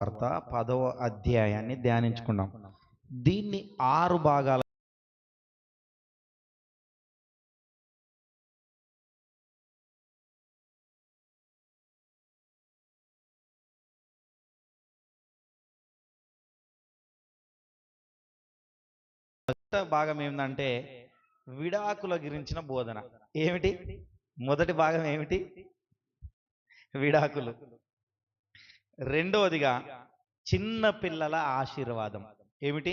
వార్త 10వ అధ్యాయాన్ని ధ్యానించుకున్నాం. దీన్ని 6 భాగాల భాగం ఏంటంటే విడాకుల గురించిన బోధన. ఏమిటి మొదటి భాగం? ఏమిటి? విడాకులు. రెండవదిగా చిన్న పిల్లల ఆశీర్వాదం. ఏమిటి?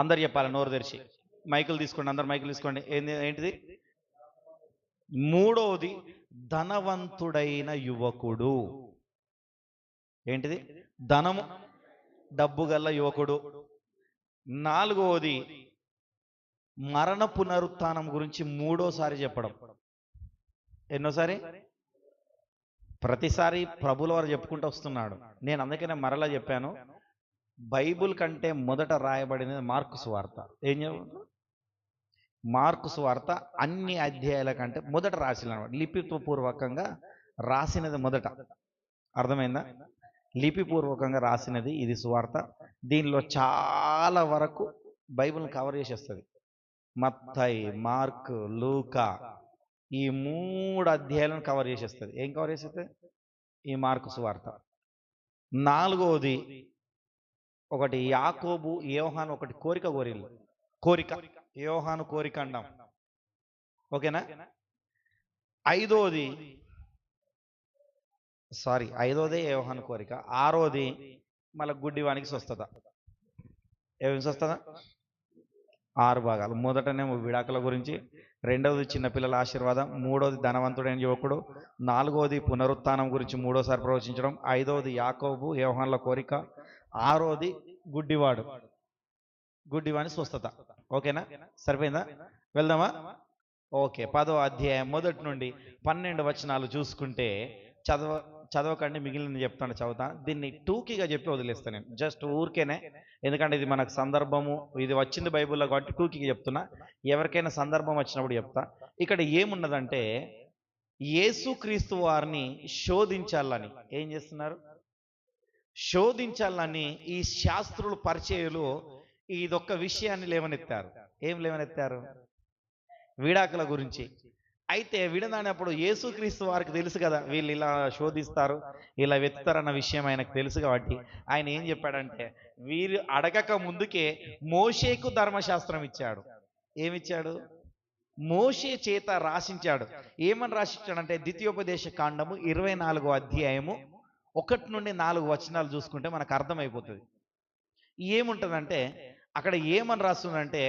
అందరు చెప్పాలి నోరు తెరిచి. మైకులు తీసుకోండి, అందరు మైకులు తీసుకోండి. ఏంటిది? మూడవది ధనవంతుడైన యువకుడు. ఏంటిది? ధనము, డబ్బు గల్ల యువకుడు. నాలుగవది మరణ పునరుత్థానం గురించి మూడోసారి చెప్పడం. ఎన్నోసారి? ప్రతిసారి ప్రభుల వారు చెప్పుకుంటూ వస్తున్నాడు. నేను అందుకనే మరలా చెప్పాను, బైబుల్ కంటే మొదట రాయబడినది మార్కు సువార్త. ఏం చెప్పారు? మార్కు సువార్త అన్ని అధ్యాయాల కంటే మొదట రాసిన లిపిపూర్వకంగా రాసినది మొదట. అర్థమైందా? లిపిపూర్వకంగా రాసినది ఇది సువార్త. దీనిలో చాలా వరకు బైబిల్ని కవర్ చేసేస్తుంది. మత్తయి, మార్క్, లూకా ఈ 3 అధ్యాయాలను కవర్ చేసేస్తుంది. ఏం కవర్ చేసేస్తుంది? ఈ మార్కు సువార్త. నాలుగవది ఒకటి యాకోబు, యోహాను ఒకటి కోరిక కోరిల్లు. కోరిక, యోహాను కోరిక అంటాం. ఓకేనా? ఐదోది యోహాను కోరిక. ఆరోది మళ్ళీ గుడ్డివానికి స్వస్థత. ఏమి స్వస్థత? 6 భాగాలు. మొదటనేమో విడాకుల గురించి, రెండవది చిన్నపిల్లల ఆశీర్వాదం, మూడవది ధనవంతుడైన యువకుడు, నాలుగవది పునరుత్థానం గురించి మూడోసారి ప్రవచించడం, ఐదవది యాకోబు యోహాన్ల కోరిక, ఆరోది గుడ్డివాని స్వస్థత. ఓకేనా? సరిపోయిందా? వెళ్దామా? ఓకే. 10వ అధ్యాయం మొదటి నుండి 12 వచనాలు చూసుకుంటే చదవకండి, మిగిలింది చెప్తాను, చదువుతా. దీన్ని టూకీగా చెప్పి వదిలేస్తాను నేను, జస్ట్ ఊరికేనే. ఎందుకంటే ఇది మనకు సందర్భము, ఇది వచ్చింది బైబిల్లో కాబట్టి టూకీగా చెప్తున్నా. ఎవరికైనా సందర్భం వచ్చినప్పుడు చెప్తా. ఇక్కడ ఏమున్నదంటే, యేసుక్రీస్తు వారిని శోధించాలని ఏం చేస్తున్నారు? శోధించాలని ఈ శాస్త్రులు, పరిచయులు ఇదొక్క విషయాన్ని లేవనెత్తారు. ఏం లేవనెత్తారు? విడాకుల గురించి. అయితే విడదానప్పుడు యేసుక్రీస్తు వారికి తెలుసు కదా, వీళ్ళు ఇలా శోధిస్తారు, ఇలా వెతుతారన్న విషయం ఆయనకు తెలుసు కాబట్టి ఆయన ఏం చెప్పాడంటే, వీరు అడగక ముందుకే మోషేకు ధర్మశాస్త్రం ఇచ్చాడు. ఏమిచ్చాడు? మోషే చేత రాసించాడు. ఏమని రాసించాడంటే, ద్వితీయోపదేశ కాండము 24వ అధ్యాయము 1 నుండి 4 వచనాలు చూసుకుంటే మనకు అర్థమైపోతుంది. ఏముంటుందంటే అక్కడ ఏమని రాస్తుందంటే,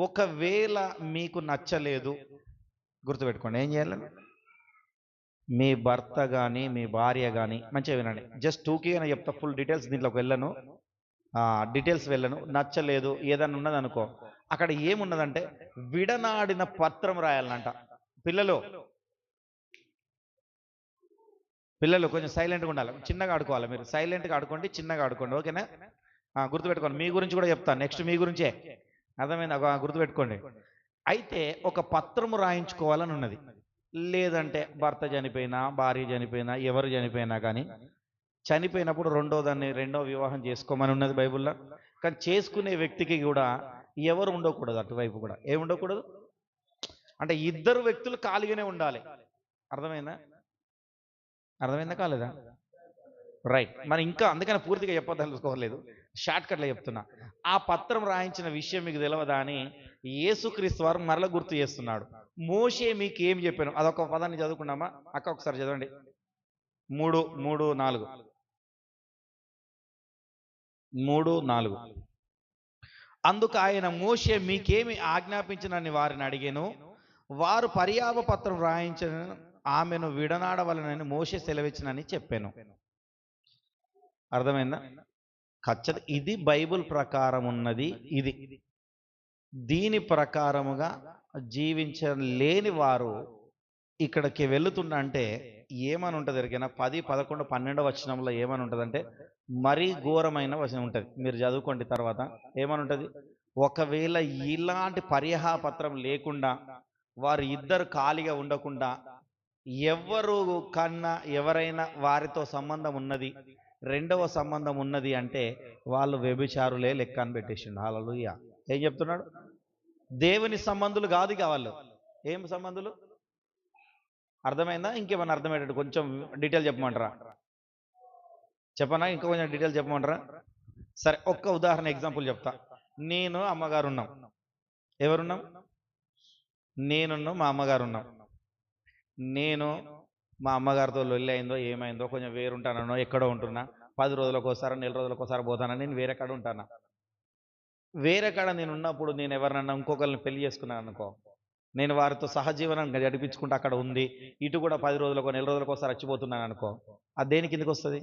ఒకవేళ మీకు నచ్చలేదు, గుర్తుపెట్టుకోండి, ఏం చేయాలి? మీ భర్త కానీ మీ భార్య కానీ, మంచిగా వినండి, జస్ట్ టూకీగానే చెప్తా, ఫుల్ డీటెయిల్స్ దీంట్లోకి వెళ్ళను, నచ్చలేదు ఏదన్నా ఉన్నదనుకో, అక్కడ ఏమున్నదంటే విడనాడిన పత్రం రాయాలనంట. పిల్లలు కొంచెం సైలెంట్గా ఉండాలి, చిన్నగా ఆడుకోవాలి. మీరు సైలెంట్గా ఆడుకోండి, చిన్నగా ఆడుకోండి. ఓకేనా? గుర్తుపెట్టుకోండి. మీ గురించి కూడా చెప్తాను, నెక్స్ట్ మీ గురించే. అర్థమైందా? గుర్తుపెట్టుకోండి. అయితే ఒక పత్రము రాయించుకోవాలని ఉన్నది. లేదంటే భర్త చనిపోయినా, భార్య చనిపోయినా, ఎవరు చనిపోయినా కానీ, చనిపోయినప్పుడు రెండో వివాహం చేసుకోమని ఉన్నది బైబిల్లో. కానీ చేసుకునే వ్యక్తికి కూడా ఎవరు ఉండకూడదు, అటువైపు కూడా ఏముండకూడదు అంటే ఇద్దరు వ్యక్తులు ఖాళీగానే ఉండాలి. అర్థమైందా? కాలేదా? రైట్. మరి ఇంకా అందుకని పూర్తిగా చెప్పదలుచుకోలేదు, షార్ట్ కట్లో చెప్తున్నా. ఆ పత్రం రాయించిన విషయం మీకు తెలియదా అని యేసుక్రీస్తు వారు మరల గుర్తు చేస్తున్నాడు. మోషే మీకు ఏం చెప్పాను? అదొక పదాన్ని చదువుకున్నామా అక్క? ఒకసారి చదవండి. 3:4. అందుకు ఆయన, మోషే మీకేమి ఆజ్ఞాపించినని వారిని అడిగాను. వారు పర్యావ పత్రం రాయించిన ఆమెను విడనాడవలనని మోషే సెలవిచ్చినని చెప్పాను. అర్థమైందా? ఖచ్చితంగా ఇది బైబిల్ ప్రకారం ఉన్నది. ఇది దీని ప్రకారముగా జీవించలేని వారు ఇక్కడికి వెళుతుండంటే ఏమని ఉంటుంది ఎరికైనా? 10, 11, 12 వచనంలో ఏమని ఉంటుందంటే మరీ ఘోరమైన వచనం ఉంటుంది. మీరు చదువుకోండి తర్వాత. ఏమని ఉంటుంది? ఒకవేళ ఇలాంటి పర్యాపత్రం లేకుండా వారు ఇద్దరు ఖాళీగా ఉండకుండా ఎవరు కన్నా ఎవరైనా వారితో సంబంధం ఉన్నది, రెండవ సంబంధం ఉన్నది అంటే వాళ్ళు వ్యభిచారులే లెక్క అని పెట్టేసిండు. హల్లెలూయా. ఏం చెప్తున్నాడు? దేవుని సంబంధులు కాదు ఇక వాళ్ళు. ఏం సంబంధులు? అర్థమైందా? ఇంకేమన్నా అర్థమయ్యేటట్టు కొంచెం డీటెయిల్ చెప్పమంటారా? చెప్పనా? ఇంకా కొంచెం డీటెయిల్ చెప్పమంటారా? సరే, ఒక్క ఉదాహరణ ఎగ్జాంపుల్ చెప్తా. నేను అమ్మగారు ఉన్నాం. ఎవరున్నాం? నేనున్నాం, మా అమ్మగారు ఉన్నాం. నేను మా అమ్మగారితో లొల్లి అయిందో ఏమైందో, కొంచెం వేరుంటానో ఎక్కడో ఉంటున్నా, 10 రోజులకు ఒకసారి, నెల రోజులకు ఒకసారి పోతానని నేను వేరే కాడ ఉంటాను. వేరే కాడ నేను ఉన్నప్పుడు నేను ఎవరినన్నా ఇంకొకరిని పెళ్లి చేసుకున్నాను అనుకో, నేను వారితో సహజీవనం గడిపించుకుంటూ అక్కడ ఉంది, ఇటు కూడా 10 రోజులకో నెల రోజులకు ఒకసారి వచ్చిపోతున్నాను అనుకో, అది దేని కిందకి వస్తుంది?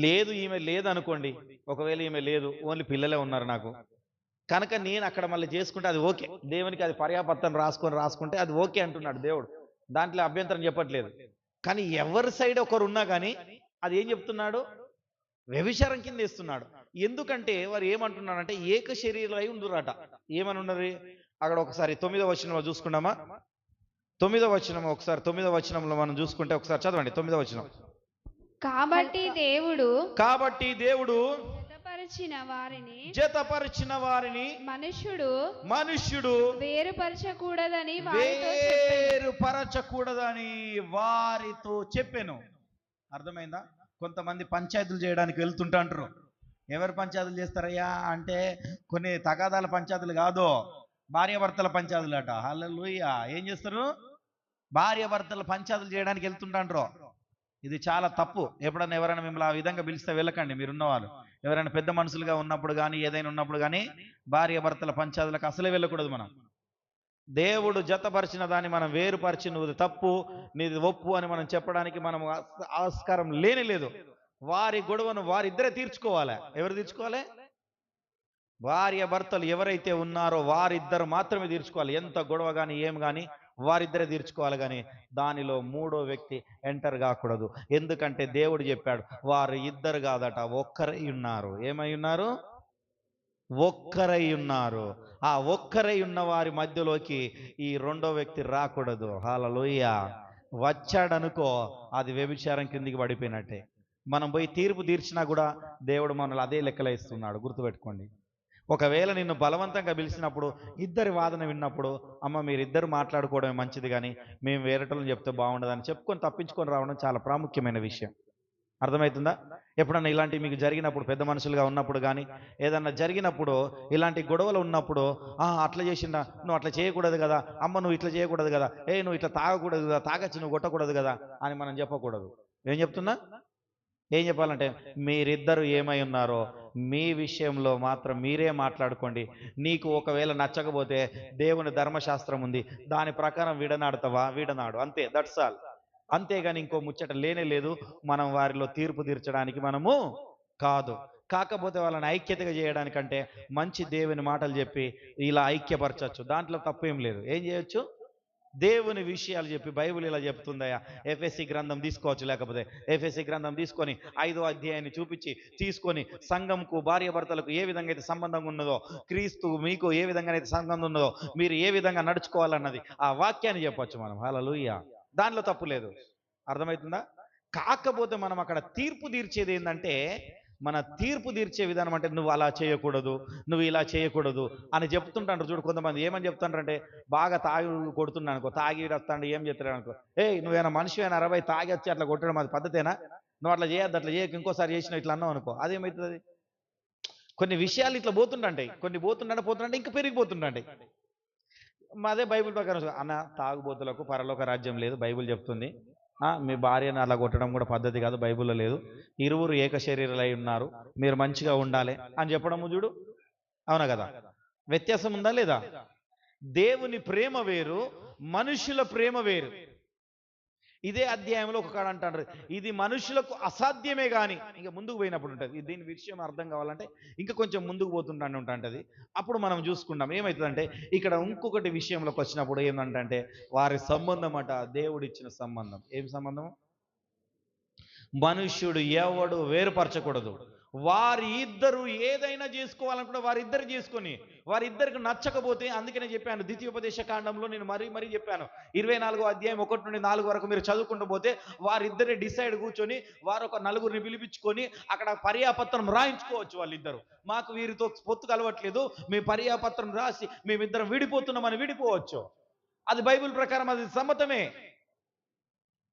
లేదు, ఈమె లేదనుకోండి, ఒకవేళ ఈమె లేదు, ఓన్లీ పిల్లలే ఉన్నారు నాకు కనుక నేను అక్కడ మళ్ళీ చేసుకుంటే అది ఓకే. దేవునికి అది పర్యాపత్తం రాసుకుంటే అది ఓకే అంటున్నాడు దేవుడు. దాంట్లో అభ్యంతరం చెప్పట్లేదు. కానీ ఎవరి సైడ్ ఒకరు ఉన్నా కానీ అది ఏం చెప్తున్నాడు? వ్యభిచారం కింద ఇస్తున్నాడు. ఎందుకంటే వారు ఏమంటున్నారంటే ఏక శరీరులై ఉండురట. ఏమని ఉన్నది అక్కడ? ఒకసారి 9వ వచనంలో చూసుకున్నామా? 9వ వచనం, ఒకసారి 9వ వచనంలో మనం చూసుకుంటే ఒకసారి చదవండి. 9వ వచనం. కాబట్టి దేవుడు జతపరిచిన వారిని మనుష్యుడు వేరుపరచకూడదని వారితో చెప్పెను. అర్థమైందా? కొంతమంది పంచాయతీలు చేయడానికి వెళ్తుంటాంటారు. ఎవరు పంచాయతీలు చేస్తారయ్యా అంటే కొన్ని తగాదాల పంచాయతీలు కాదు, భార్యాభర్తల పంచాయతీలు అట. హల్లెలూయా. ఏం చేస్తారు? భార్యాభర్తల పంచాయతీలు చేయడానికి వెళ్తుంటాంటారు. ఇది చాలా తప్పు. ఎప్పుడన్నా ఎవరైనా మిమ్మల్ని ఆ విధంగా పిలిస్తే వెళ్ళకండి. మీరున్న వాళ్ళు ఎవరైనా పెద్ద మనుషులుగా ఉన్నప్పుడు కానీ ఏదైనా ఉన్నప్పుడు కానీ భార్యాభర్తల పంచాయతీలకు అసలే వెళ్ళకూడదు. మనం దేవుడు జతపరిచిన దాన్ని మనం వేరుపరిచి నువ్వు తప్పు నీది ఒప్పు అని మనం చెప్పడానికి మనం ఆస్కారం లేనే లేదు. వారి గొడవను వారిద్దరే తీర్చుకోవాలి. ఎవరు తీర్చుకోవాలి? భార్యాభర్తలు ఎవరైతే ఉన్నారో వారిద్దరు మాత్రమే తీర్చుకోవాలి. ఎంత గొడవ కానీ ఏం కానీ వారిద్దరే తీర్చుకోవాలి, కానీ దానిలో మూడో వ్యక్తి ఎంటర్ కాకూడదు. ఎందుకంటే దేవుడు చెప్పాడు వారు ఇద్దరు కాదట, ఒక్కరై ఉన్నారు. ఏమై ఉన్నారు? ఒక్కరై ఉన్నారు. ఆ ఒక్కరై ఉన్న వారి మధ్యలోకి ఈ రెండో వ్యక్తి రాకూడదు. హల్లెలూయా. వచ్చాడనుకో అది వ్యభిచారం కిందికి పడిపోయినట్టే. మనం పోయి తీర్పు తీర్చినా కూడా దేవుడు మనల్ని అదే లెక్కలో ఇస్తున్నాడు. గుర్తుపెట్టుకోండి. ఒకవేళ నిన్ను బలవంతంగా పిలిచినప్పుడు ఇద్దరి వాదన విన్నప్పుడు అమ్మ మీరిద్దరు మాట్లాడుకోవడమే మంచిది, కానీ మేము వేరేటోళ్ళని చెప్తే బాగుండదని చెప్పుకొని తప్పించుకొని రావడం చాలా ప్రాముఖ్యమైన విషయం. అర్థమవుతుందా? ఎప్పుడన్నా ఇలాంటివి మీకు జరిగినప్పుడు, పెద్ద మనుషులుగా ఉన్నప్పుడు కానీ ఏదన్నా జరిగినప్పుడు, ఇలాంటి గొడవలు ఉన్నప్పుడు అట్లా చేసిందా, నువ్వు అట్లా చేయకూడదు కదా, అమ్మ నువ్వు ఇట్లా చేయకూడదు కదా, నువ్వు ఇట్లా తాగకూడదు కదా, తాగొచ్చి నువ్వు కొట్టకూడదు కదా అని మనం చెప్పకూడదు. ఏం చెప్తున్నా? ఏం చెప్పాలంటే మీరిద్దరు ఏమై ఉన్నారో మీ విషయంలో మాత్రం మీరే మాట్లాడుకోండి. నీకు ఒకవేళ నచ్చకపోతే దేవుని ధర్మశాస్త్రం ఉంది, దాని ప్రకారం విడనాడుతావా, విడనాడు, అంతే. That's all. అంతేగాని ఇంకో ముచ్చట లేనే లేదు. మనం వారిలో తీర్పు తీర్చడానికి మనము కాదు. కాకపోతే వాళ్ళని ఐక్యతగా చేయడానికంటే మంచి దేవుని మాటలు చెప్పి ఇలా ఐక్యపరచచ్చు. దాంట్లో తప్పేం లేదు. ఏం చేయొచ్చు? దేవుని విషయాలు చెప్పి బైబిల్ ఇలా చెప్తుందయ్యా. ఎఫెసీ గ్రంథం తీసుకోవచ్చు, లేకపోతే ఎఫెసీ గ్రంథం తీసుకొని 5వ అధ్యాయాన్ని తీసుకొని సంఘంకు భార్యాభర్తలకు ఏ విధంగా అయితే సంబంధం ఉన్నదో, క్రీస్తు మీకు ఏ విధంగా అయితే సంబంధం ఉన్నదో, మీరు ఏ విధంగా నడుచుకోవాలన్నది ఆ వాక్యాన్ని చెప్పొచ్చు మనం. హల్లెలూయా. దానిలో తప్పు లేదు. అర్థమవుతుందా? కాకపోతే మనం అక్కడ తీర్పు తీర్చేది ఏంటంటే, మన తీర్పు తీర్చే విధానం అంటే నువ్వు అలా చేయకూడదు, నువ్వు ఇలా చేయకూడదు అని చెప్తుంటారు. చూడు, కొంతమంది ఏమని చెప్తారంటే బాగా తాగి కొడుతున్నాను అనుకో, తాగి వస్తాడు ఏం చెప్తాడు అనుకో, నువ్వేనా మనిషి అయినా 60 తాగి వచ్చి అట్లా కొట్టడం అది పద్ధతేనా? నువ్వు అట్లా చేయొద్దు, అట్లా చేయక ఇంకోసారి చేసిన ఇట్లా అన్నావు అనుకో, అదేమవుతుంది? కొన్ని విషయాలు ఇట్లా పోతుంటాయి, కొన్ని పోతుంటే ఇంకా పెరిగిపోతుంటాయి. అదే బైబిల్ ప్రకారం అన్న తాగుబోతులకు పరలోక రాజ్యం లేదు, బైబిల్ చెప్తుంది. మీ భార్యను అలా కొట్టడం కూడా పద్ధతి కాదు, బైబిల్లో లేదు. ఇరువురు ఏక శరీరులై ఉన్నారు, మీరు మంచిగా ఉండాలి అని చెప్పడము చూడు. అవునా కదా? వ్యత్యాసం ఉందా లేదా? దేవుని ప్రేమ వేరు, మనుషుల ప్రేమ వేరు. ఇదే అధ్యాయంలో ఒక కాడ అంటారు ఇది మనుషులకు అసాధ్యమే కానీ ఇంకా ముందుకు పోయినప్పుడు ఉంటుంది. దీని విషయం అర్థం కావాలంటే ఇంకా కొంచెం ముందుకు పోతుంటానే ఉంటుంది. అప్పుడు మనం చూసుకుంటాం ఏమవుతుందంటే ఇక్కడ ఇంకొకటి విషయంలోకి వచ్చినప్పుడు ఏంటంటే వారి సంబంధం అట దేవుడిచ్చిన సంబంధం. ఏం సంబంధం? మనుష్యుడు ఎవడు వేరుపరచకూడదు. వారి ఇద్దరు ఏదైనా చేసుకోవాలనుకుంటే వారిద్దరు చేసుకొని, వారిద్దరికి నచ్చకపోతే, అందుకనే చెప్పాను ద్వితీయోపదేశ కాండంలో నేను మరీ చెప్పాను, 24వ అధ్యాయం 1 నుండి 4 వరకు మీరు చదువుకుంటూ పోతే వారిద్దరే డిసైడ్ కూర్చొని వారు ఒక నలుగురిని పిలిపించుకొని అక్కడ పర్యాపత్రం రాయించుకోవచ్చు. వాళ్ళిద్దరు, మాకు వీరితో పొత్తు కలవట్లేదు, మీ పర్యాపత్రం రాసి మేమిద్దరం విడిపోతున్నామని విడిపోవచ్చు. అది బైబిల్ ప్రకారం అది సమ్మతమే,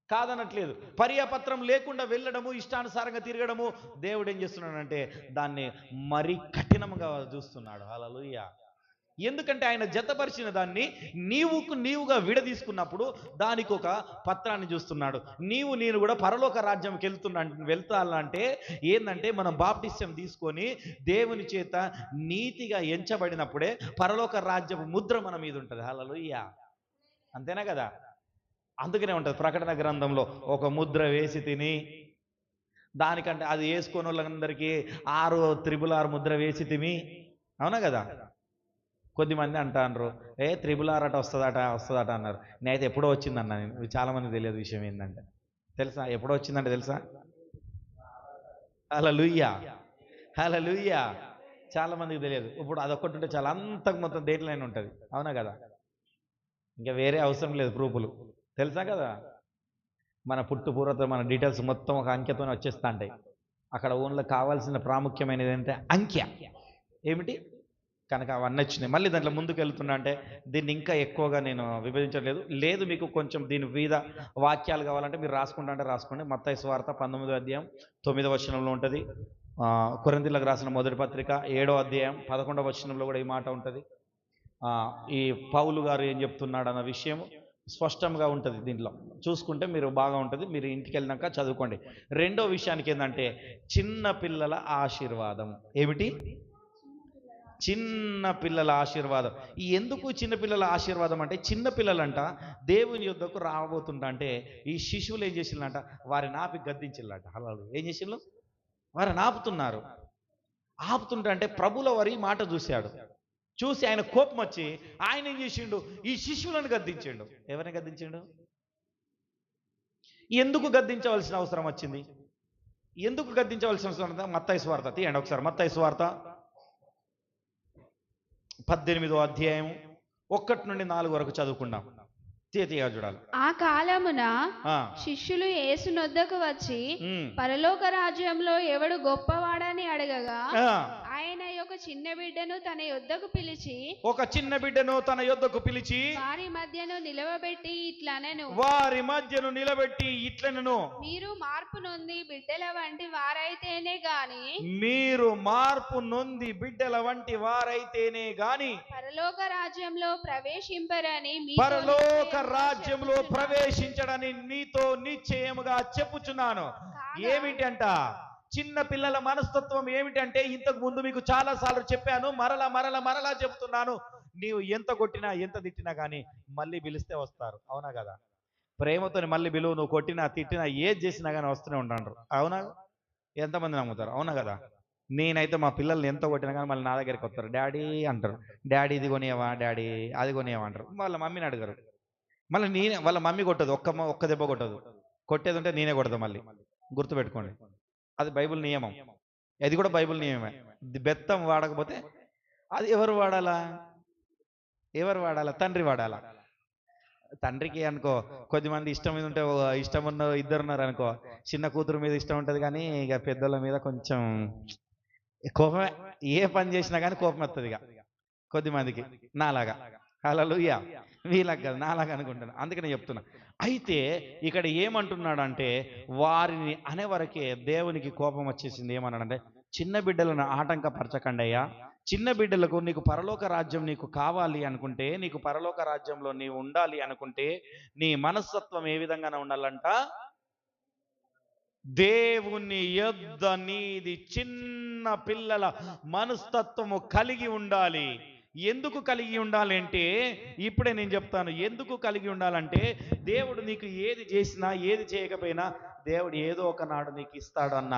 కాదనట్లేదు. పర్యాపత్రం లేకుండా వెళ్ళడము, ఇష్టానుసారంగా తిరగడము, దేవుడు ఏం చేస్తున్నాడంటే దాన్ని మరీ కఠినంగా చూస్తున్నాడు. హల్లెలూయా. ఎందుకంటే ఆయన జతపరిచిన దాన్ని నీవుగా విడదీసుకున్నప్పుడు దానికి ఒక పత్రాన్ని చూస్తున్నాడు. నేను కూడా పరలోక రాజ్యంకి వెళ్తానంటే ఏంటంటే మనం బాప్టిస్యం తీసుకొని దేవుని చేత నీతిగా ఎంచబడినప్పుడే పరలోక రాజ్యపు ముద్ర మన మీద ఉంటుంది. హల్లెలూయా. అంతేనా కదా? అందుకనే ఉంటుంది ప్రకటన గ్రంథంలో, ఒక ముద్ర వేసి తిని, దానికంటే అది వేసుకొని వాళ్ళందరికీ 6 ముద్ర వేసి తిని, అవునా కదా? కొద్దిమంది అంటారు, త్రిబుల్ ఆర్ అట వస్తుందట అన్నారు. నేనైతే ఎప్పుడో వచ్చిందన్నా. నేను చాలా మంది తెలియదు విషయం ఏంటంటే, తెలుసా ఎప్పుడో వచ్చిందంటే తెలుసా? హల్లెలూయా, హల్లెలూయా. చాలా మందికి తెలియదు. ఇప్పుడు అదొక్కటి ఉంటే చాలా, అంతకు మొత్తం దేంట్లోనే ఉంటుంది. అవునా కదా? ఇంకా వేరే అవసరం లేదు ప్రూఫ్లు, తెలుసా కదా? మన పూర్వత మన డీటెయిల్స్ మొత్తం ఒక అంకెతోనే వచ్చేస్తా ఉంటాయి. అక్కడ ఓన్లో కావాల్సిన ప్రాముఖ్యమైనది ఏంటంటే అంకె. ఏమిటి కనుక అవన్నీ వచ్చినాయి. మళ్ళీ దాంట్లో ముందుకు వెళ్తున్నా అంటే దీన్ని ఇంకా ఎక్కువగా నేను విభజించలేదు. లేదు మీకు కొంచెం దీని మీద వాక్యాలు కావాలంటే మీరు రాసుకుంటా అంటే రాసుకోండి. మత్తయి సువార్త 19వ అధ్యాయం 9వ వచనంలో ఉంటుంది. కొరింథీయులకు రాసిన మొదటి పత్రిక 7వ అధ్యాయం 11వ వచనంలో కూడా ఈ మాట ఉంటుంది. ఈ పౌలు గారు ఏం చెప్తున్నాడు అన్న విషయం స్పష్టంగా ఉంటుంది. దీంట్లో చూసుకుంటే మీరు బాగా ఉంటుంది. మీరు ఇంటికి వెళ్ళినాక చదువుకోండి. రెండో విషయానికి ఏంటంటే చిన్న పిల్లల ఆశీర్వాదం. ఏమిటి? చిన్న పిల్లల ఆశీర్వాదం. ఎందుకు చిన్నపిల్లల ఆశీర్వాదం అంటే, చిన్నపిల్లలంట దేవుని యొద్దకు రాబోతుంటా అంటే ఈ శిశువులు ఏం చేసిందంట, వారిని ఆపి గద్దించిల్లంట. అలా ఏం చేసిళ్ళు? వారిని ఆపుతున్నారు. ఆపుతుంటా అంటే ప్రభుల వారి మాట చూసి ఆయన కోపం వచ్చి ఆయన ఏం చేసిండు? ఈ శిశువులను గద్దించిండు. ఎవరిని గద్దించిండు? ఎందుకు గద్దించవలసిన అవసరం వచ్చింది? ఎందుకు గద్దించవలసిన అవసరం? మత్తయి సువార్త తీయండి ఒకసారి. మత్తయి సువార్త 18వ అధ్యాయం 1 నుండి 4 వరకు చదువుకుందాం. చూడాలి. ఆ కాలమున శిష్యులు యేసు నొద్దకు వచ్చి పరలోక రాజ్యంలో ఎవడు గొప్పవాడని అడగగా, ఆయన ఒక చిన్న బిడ్డను తన యొద్దకు పిలిచి వారి మధ్యను నిలవబెట్టి ఇట్లనెను, మీరు మార్పు నొంది బిడ్డల వంటి వారైతేనే గాని పరలోక రాజ్యంలో ప్రవేశించడని నీతో నిశ్చయముగా చెప్పుచున్నాను. ఏమిటంట? చిన్న పిల్లల మనస్తత్వం ఏమిటంటే, ఇంతకు ముందు మీకు చాలా సార్లు చెప్పాను, మరలా చెప్తున్నాను. నీవు ఎంత కొట్టినా ఎంత తిట్టినా కానీ మళ్ళీ పిలిస్తే వస్తారు. అవునా కదా? ప్రేమతో మళ్ళీ పిలువు. నువ్వు కొట్టినా తిట్టినా ఏది చేసినా కానీ వస్తూనే ఉంటారు. అవునా? ఎంతమంది నమ్ముతారు? అవునా కదా? నేనైతే మా పిల్లల్ని ఎంత కొట్టినా కానీ మళ్ళీ నా దగ్గరికి వస్తారు. డాడీ అంటారు. డాడీ ఇది కొనియవా, డాడీ అది కొనియవా అంటారు. వాళ్ళ మమ్మీని అడగరు. మళ్ళీ వాళ్ళ మమ్మీ కొట్టదు, ఒక్క దెబ్బ కొట్టదు. కొట్టేది ఉంటే నేనే కొడతా. మళ్ళీ గుర్తుపెట్టుకోండి, అది బైబిల్ నియమం. అది కూడా బైబిల్ నియమమే. బెత్తం వాడకపోతే అది ఎవరు వాడాలా? తండ్రి వాడాలా. తండ్రికి అనుకో కొద్దిమంది ఇష్టం మీద ఉంటే, ఇష్టం ఉన్న ఇద్దరున్నారు అనుకో, చిన్న కూతురు మీద ఇష్టం ఉంటుంది కానీ ఇక పెద్దల మీద కొంచెం కోపమే. ఏ పని చేసినా కానీ కోపం వస్తుంది ఇక కొద్దిమందికి. నాలాగా. హల్లెలూయా. వీళ్ళకి కదా, నాలాగా అనుకుంటాను. అందుకనే చెప్తున్నా. అయితే ఇక్కడ ఏమంటున్నాడంటే, వారిని అనేవరకే దేవునికి కోపం వచ్చేసింది. ఏమన్నాడంటే, చిన్న బిడ్డలను ఆటంకపరచకండి అయ్యా. చిన్న బిడ్డలకు నీకు పరలోక రాజ్యం నీకు కావాలి అనుకుంటే, నీకు పరలోక రాజ్యంలో నీవు ఉండాలి అనుకుంటే, నీ మనస్తత్వం ఏ విధంగా ఉండాలంట? దేవుని యొద్ద నీది చిన్న పిల్లల మనస్తత్వము కలిగి ఉండాలి. ఎందుకు కలిగి ఉండాలి అంటే, ఇప్పుడే నేను చెప్తాను ఎందుకు కలిగి ఉండాలంటే, దేవుడు నీకు ఏది చేసినా ఏది చేయకపోయినా దేవుడు ఏదో ఒక నాడు నీకు ఇస్తాడు అన్న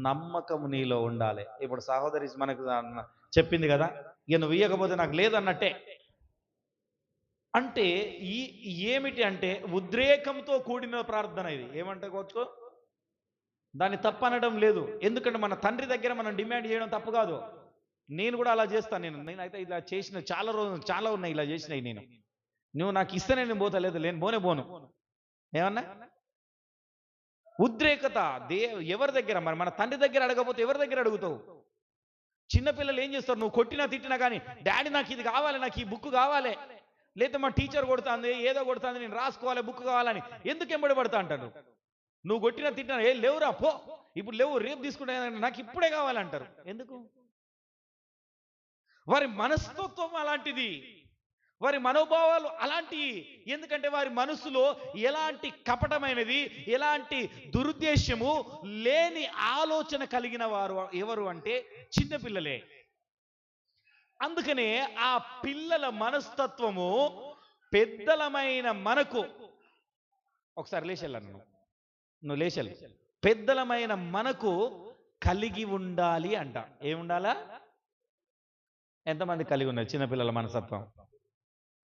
నమ్మకం నీలో ఉండాలి. ఇప్పుడు సహోదరి మనకు చెప్పింది కదా, ఇక నువ్వు ఇయ్యకపోతే నాకు లేదన్నట్టే. అంటే ఏమిటి అంటే ఉద్రేకంతో కూడిన ప్రార్థన ఇది. ఏమంటే కోచుకో, దాన్ని తప్పనడం లేదు. ఎందుకంటే మన తండ్రి దగ్గర మనం డిమాండ్ చేయడం తప్పు కాదు. నేను కూడా అలా చేస్తాను. నేనైతే ఇలా చేసిన చాలా రోజులు చాలా ఉన్నాయి ఇలా చేసినవి. నువ్వు నాకు ఇస్తేనే నేను పోతా, లేదు లేని పోను. ఏమన్నా ఉద్రేకత ఎవరి దగ్గర? మరి మన తండ్రి దగ్గర అడగకపోతే ఎవరి దగ్గర అడుగుతావు? చిన్నపిల్లలు ఏం చేస్తారు? నువ్వు కొట్టినా తిట్టినా కానీ, డాడీ నాకు ఇది కావాలి, నాకు ఈ బుక్ కావాలి, లేదా మా టీచర్ కొడుతుంది, ఏదో కొడుతుంది, నేను రాసుకోవాలి, బుక్ కావాలని ఎందుకు ఎంబడి పడతా అంటారు? నువ్వు కొట్టినా తిట్టినా లేవురా పో, ఇప్పుడు లేవు, రేపు తీసుకుంటా, నాకు ఇప్పుడే కావాలంటారు. ఎందుకు? వారి మనస్తత్వం అలాంటిది, వారి మనోభావాలు అలాంటివి. ఎందుకంటే వారి మనసులో ఎలాంటి కపటమైనది, ఎలాంటి దురుద్దేశము లేని ఆలోచన కలిగిన వారు ఎవరు అంటే చిన్నపిల్లలే. అందుకనే ఆ పిల్లల మనస్తత్వము పెద్దలమైన మనకు, ఒకసారి లేచెళ్ళను, నువ్వు లేచెళ్ళు, పెద్దలమైన మనకు కలిగి ఉండాలి అంట. ఏముండాలా? ఎంతమంది కలిగి ఉన్నారు చిన్నపిల్లల మనస్తత్వం?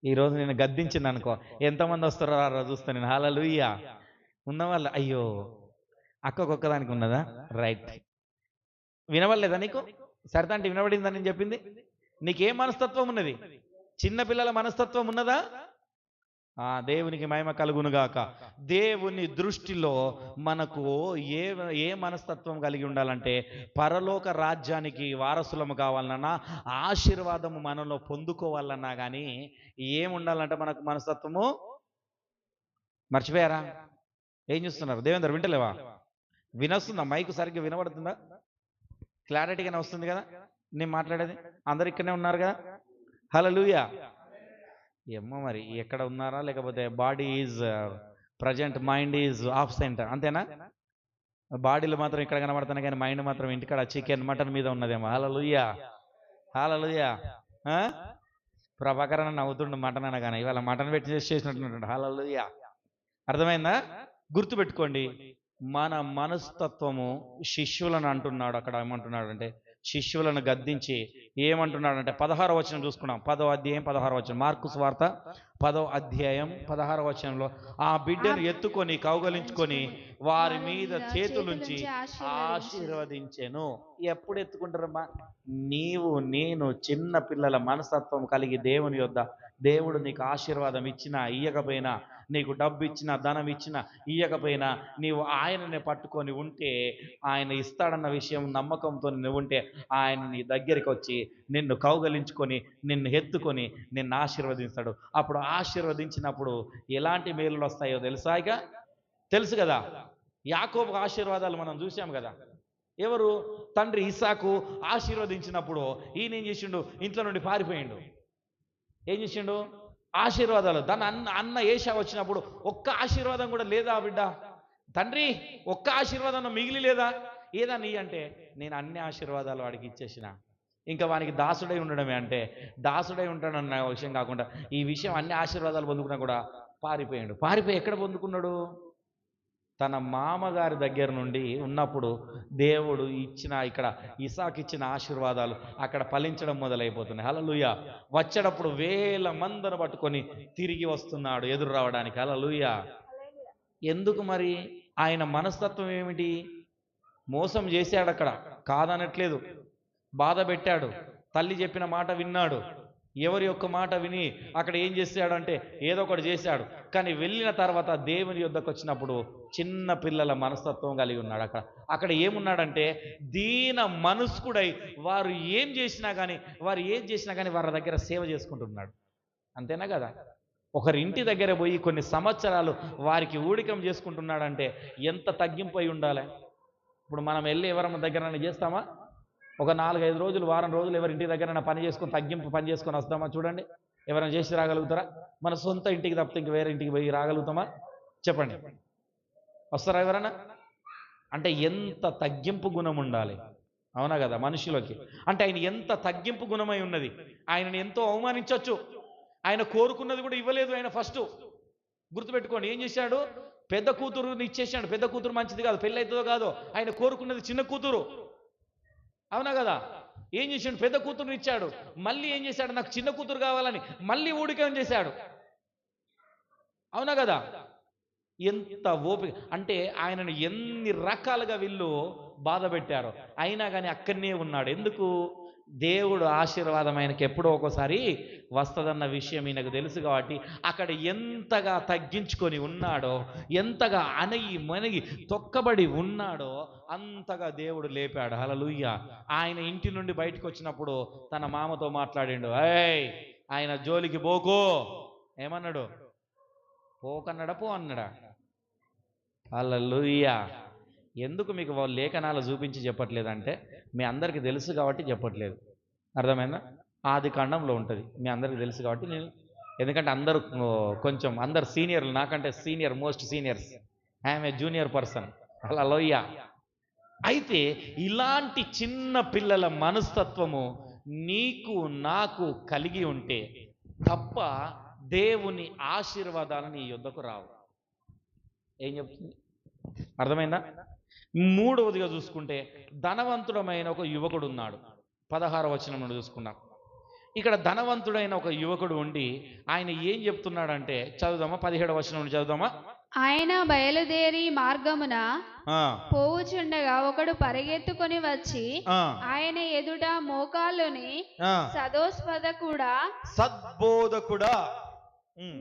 ఈరోజు నేను గద్దించింది అనుకో, ఎంతమంది వస్తారో చూస్తాను నేను. హల్లెలూయా. ఉన్నవాళ్ళు అయ్యో అక్కకొక్కదానికి ఉన్నదా? రైట్. వినవలేదా నీకు? సరితా అంటే వినబడిందని నేను చెప్పింది. నీకేం మనస్తత్వం ఉన్నది? చిన్నపిల్లల మనస్తత్వం ఉన్నదా? దేవునికి మహిమ కలుగునుగాక. దేవుని దృష్టిలో మనకు ఏ మనస్తత్వం కలిగి ఉండాలంటే, పరలోక రాజ్యానికి వారసులము కావాలన్నా, ఆశీర్వాదము మనలో పొందుకోవాలన్నా కానీ ఏముండాలంటే మనకు మనస్తత్వము? మర్చిపోయారా? ఏం చూస్తున్నారు? దేవేందర్ వింటలేవా? వినొస్తుందా? మైకు సరిగ్గా వినబడుతుందా? క్లారిటీగానే వస్తుంది కదా నేను మాట్లాడేది? అందరు ఇక్కడనే ఉన్నారు కదా? హల్లెలూయా. ఏమో మరి ఎక్కడ ఉన్నారా, లేకపోతే body is present, mind is absent, అంతేనా? బాడీలు మాత్రం ఇక్కడ కనబడుతున్నాయి కానీ మైండ్ మాత్రం ఇంటికాడ చికెన్ మటన్ మీద ఉన్నదేమో. హల్లెలూయా, హల్లెలూయా. ప్రభాకరణ నవ్వుతుండు మటన్ అనగానే, ఇవాళ మటన్ పెట్టి చేసినట్టు. హల్లెలూయా. అర్థమైందా? గుర్తుపెట్టుకోండి, మన మనస్తత్వము శిష్యులను అంటున్నాడు. అక్కడ ఏమంటున్నాడు అంటే, శిష్యులను గద్దించి ఏమంటున్నాడంటే 16వ వచనం చూసుకున్నాం. 10వ అధ్యాయం 16వ వచనం, మార్కు సువార్త 10వ అధ్యాయం 16వ వచనంలో, ఆ బిడ్డను ఎత్తుకొని కౌగలించుకొని వారి మీద చేతులుంచి ఆశీర్వదించెను. ఎప్పుడు ఎత్తుకుంటారమ్మా? నీవు నేను చిన్న పిల్లల మనస్తత్వం కలిగి దేవుని యొద్ద, దేవుడు నీకు ఆశీర్వాదం ఇచ్చినా ఇయ్యకపోయినా, నీకు డబ్బు ఇచ్చినా ధనం ఇచ్చినా ఇయ్యకపోయినా, నీవు ఆయననే పట్టుకొని ఉంటే, ఆయన ఇస్తాడన్న విషయం నమ్మకంతో నువ్వు ఉంటే, ఆయన నీ దగ్గరికి వచ్చి నిన్ను కౌగలించుకొని నిన్ను ఎత్తుకొని నిన్ను ఆశీర్వదిస్తాడు. అప్పుడు ఆశీర్వదించినప్పుడు ఎలాంటి మేలులు వస్తాయో తెలుసా? ఇక తెలుసు కదా. యాకోబు ఆశీర్వాదాలు మనం చూసాం కదా. ఎవరు? తండ్రి ఇస్సాకు ఆశీర్వదించినప్పుడు ఈయన ఏం చేసిండు? ఇంట్లో నుండి పారిపోయిండు. ఏం చేసిండు? ఆశీర్వాదాలు. దాని అన్న ఏషా వచ్చినప్పుడు ఒక్క ఆశీర్వాదం కూడా లేదా బిడ్డ? తండ్రి ఒక్క ఆశీర్వాదం మిగిలి లేదా? ఏదా నీ అంటే, నేను అన్ని ఆశీర్వాదాలు వాడికి ఇచ్చేసిన, ఇంకా వానికి దాసుడై ఉండడమే. అంటే దాసుడై ఉంటాడన్న విషయం కాకుండా ఈ విషయం అన్ని ఆశీర్వాదాలు పొందుకున్నా కూడా పారిపోయాడు. పారిపోయి ఎక్కడ పొందుకున్నాడు? తన మామగారి దగ్గర నుండి ఉన్నప్పుడు దేవుడు ఇచ్చిన, ఇక్కడ ఇసాకు ఇచ్చిన ఆశీర్వాదాలు అక్కడ ఫలించడం మొదలైపోతున్నాయి. హల్లెలూయా. వచ్చేటప్పుడు వేల మందను పట్టుకొని తిరిగి వస్తున్నాడు ఎదురు రావడానికి. హల్లెలూయా. ఎందుకు మరి? ఆయన మనస్తత్వం ఏమిటి? మోసం చేశాడు, అక్కడ కాదనట్లేదు, బాధ పెట్టాడు, తల్లి చెప్పిన మాట విన్నాడు, ఎవరి యొక్క మాట విని అక్కడ ఏం చేశాడంటే ఏదో ఒకటి చేశాడు. కానీ వెళ్ళిన తర్వాత దేవుని యొద్దకు వచ్చినప్పుడు చిన్న పిల్లల మనస్తత్వం కలిగి ఉన్నాడు. అక్కడ ఏమున్నాడంటే దీన మనస్కుడై వారు ఏం చేసినా కానీ, వారి దగ్గర సేవ చేసుకుంటున్నాడు. అంతేనా కదా? ఒకరి ఇంటి దగ్గర పోయి కొన్ని సంవత్సరాలు వారికి ఊడికం చేసుకుంటున్నాడంటే ఎంత తగ్గింపు అయి ఉండాలి? ఇప్పుడు మనం వెళ్ళి ఎవరన్నా దగ్గర చేస్తామా? ఒక 4-5 రోజులు, వారం రోజులు ఎవరింటి దగ్గర పని చేసుకొని తగ్గింపు పని చేసుకొని వస్తామా? చూడండి, ఎవరైనా చేసి రాగలుగుతారా? మన సొంత ఇంటికి తప్పితే ఇంక వేరే ఇంటికి పోయి రాగలుగుతామా? చెప్పండి, వస్తారా ఎవరన్నా? అంటే ఎంత తగ్గింపు గుణం ఉండాలి, అవునా కదా మనుషులకి? అంటే ఆయన ఎంత తగ్గింపు గుణమై ఉన్నది. ఆయనని ఎంతో అవమానించవచ్చు. ఆయన కోరుకున్నది కూడా ఇవ్వలేదు. ఆయన ఫస్ట్ గుర్తుపెట్టుకోండి, ఏం చేశాడు? పెద్ద కూతురుని ఇచ్చేసాడు. పెద్ద కూతురు మంచిది కాదు, పెళ్ళి అవుతుందో కాదో, ఆయన కోరుకున్నది చిన్న కూతురు, అవునా కదా? ఏం చేశాడు? పెద్ద కూతురుని ఇచ్చాడు. మళ్ళీ ఏం చేశాడు? నాకు చిన్న కూతురు కావాలని మళ్ళీ ఊడికం చేశాడు, అవునా కదా? ఎంత ఓపిక అంటే ఆయనను ఎన్ని రకాలుగా వీళ్ళు బాధ పెట్టారు, అయినా కానీ అక్కడనే ఉన్నాడు. ఎందుకు? దేవుడు ఆశీర్వాదం ఆయనకి ఎప్పుడో ఒకసారి వస్తుందన్న విషయం ఈయనకు తెలుసు కాబట్టి అక్కడ ఎంతగా తగ్గించుకొని ఉన్నాడో, ఎంతగా అనగి మనగి తొక్కబడి ఉన్నాడో అంతగా దేవుడు లేపాడు. హల్లెలూయా. ఆయన ఇంటి నుండి బయటకు వచ్చినప్పుడు తన మామతో మాట్లాడిండు, ఏయ్ ఆయన జోలికి పోకు. ఏమన్నాడు? పోకన్నాడా పో అన్నాడా? హల్లెలూయా. ఎందుకు మీకు వాళ్ళు లేఖనాలు చూపించి చెప్పట్లేదంటే మీ అందరికీ తెలుసు కాబట్టి చెప్పట్లేదు. అర్థమైందా? ఆది కాండంలో ఉంటుంది, మీ అందరికీ తెలుసు కాబట్టి నేను, ఎందుకంటే అందరూ కొంచెం అందరు సీనియర్లు, నాకంటే senior, most seniors, I'm a junior person. Hallelujah. అయితే ఇలాంటి చిన్న పిల్లల మనస్తత్వము నీకు నాకు కలిగి ఉంటే తప్ప దేవుని ఆశీర్వాదాలు నీ యొద్దకు రావు. ఏం చెప్తుంది? అర్థమైందా? మూడవదిగా చూసుకుంటే ధనవంతుడమైన ఒక యువకుడు ఉన్నాడు. 16వ వచనం నుండి చూసుకున్నాం. ఇక్కడ ధనవంతుడైన ఒక యువకుడు ఉండి ఆయన ఏం చెప్తున్నాడంటే, చదువుదామా? 17వ వచనం నుండి చదువుదామా? ఆయన బయలుదేరి మార్గమున పోవుచుండగా ఒకడు పరిగెత్తుకొని వచ్చి ఆయన ఎదుట మోకాలుని సదోస్పదకుడా సద్బోధకుడా